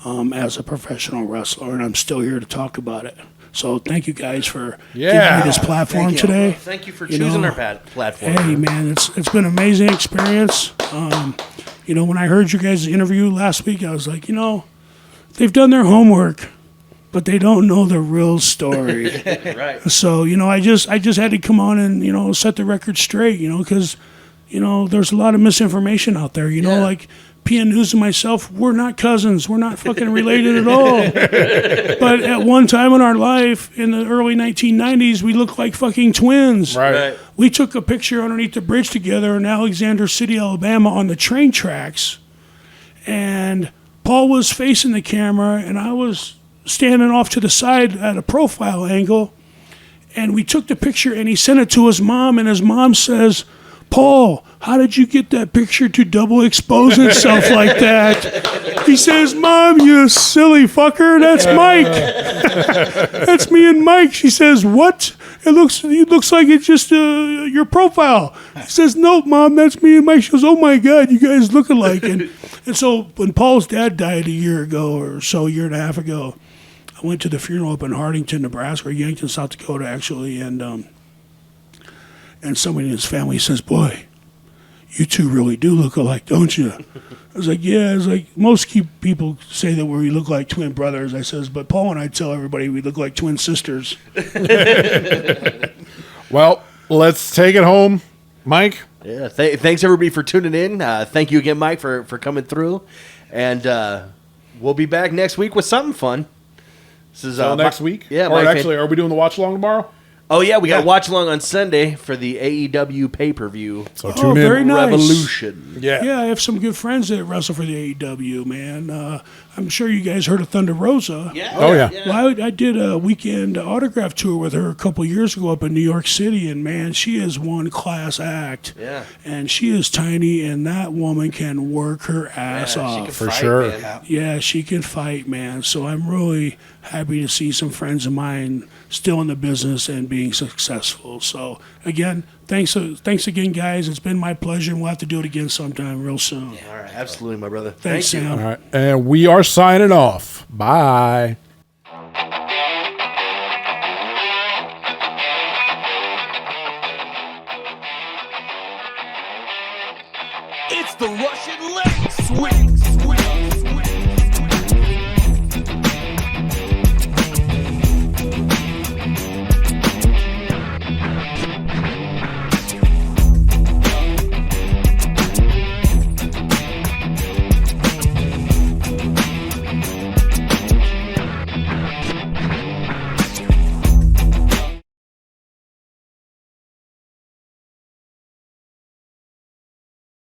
as a professional wrestler, and I'm still here to talk about it. So thank you guys for giving me this platform today. Thank you for choosing our platform. Hey, man, it's been an amazing experience. You know, when I heard you guys' interview last week, I was like, you know, they've done their homework, but they don't know the real story. Right. So, I just had to come on and, set the record straight, because, there's a lot of misinformation out there, like PN News and myself, we're not cousins. We're not fucking related at all. But at one time in our life, in the early 1990s, we looked like fucking twins. Right. We took a picture underneath the bridge together in Alexander City, Alabama on the train tracks. And Paul was facing the camera, and I was standing off to the side at a profile angle. And we took the picture, and he sent it to his mom, and his mom says, Paul, how did you get that picture to double expose itself like that? He says, Mom, you silly fucker, that's Mike. That's me and Mike. She says, what? It looks like it's just your profile. He says, no, Mom, that's me and Mike. She goes, oh my God, you guys look alike. And so when Paul's dad died a year ago or so, a year and a half ago, I went to the funeral up in Hardington, Nebraska, or Yankton, South Dakota, actually, and somebody in his family says, boy, you two really do look alike, don't you? I was like, yeah. I was like, most people say that we look like twin brothers. I says, but Paul and I tell everybody we look like twin sisters. Well, let's take it home. Mike? Yeah, thanks everybody for tuning in. Thank you again, Mike, for coming through. And we'll be back next week with something fun. This is Next week? Yeah. Or actually, are we doing the watch along tomorrow? Oh, yeah, we got watch along on Sunday for the AEW pay-per-view. So tune in. Very nice. Revolution. Yeah. Yeah, I have some good friends that wrestle for the AEW, man. I'm sure you guys heard of Thunder Rosa. Yeah. Oh, yeah. Well, I did a weekend autograph tour with her a couple years ago up in New York City, and man, she is one class act. Yeah. And she is tiny, and that woman can work her ass She off. can For fight, sure. man. Yeah, she can fight, man. So I'm really happy to see some friends of mine still in the business and being successful. So again, thanks again, guys. It's been my pleasure, and we'll have to do it again sometime real soon. All right, absolutely, my brother. Thanks, Thank you. Sam. All right. And we are signing off. Bye. It's the Russian leg sweep.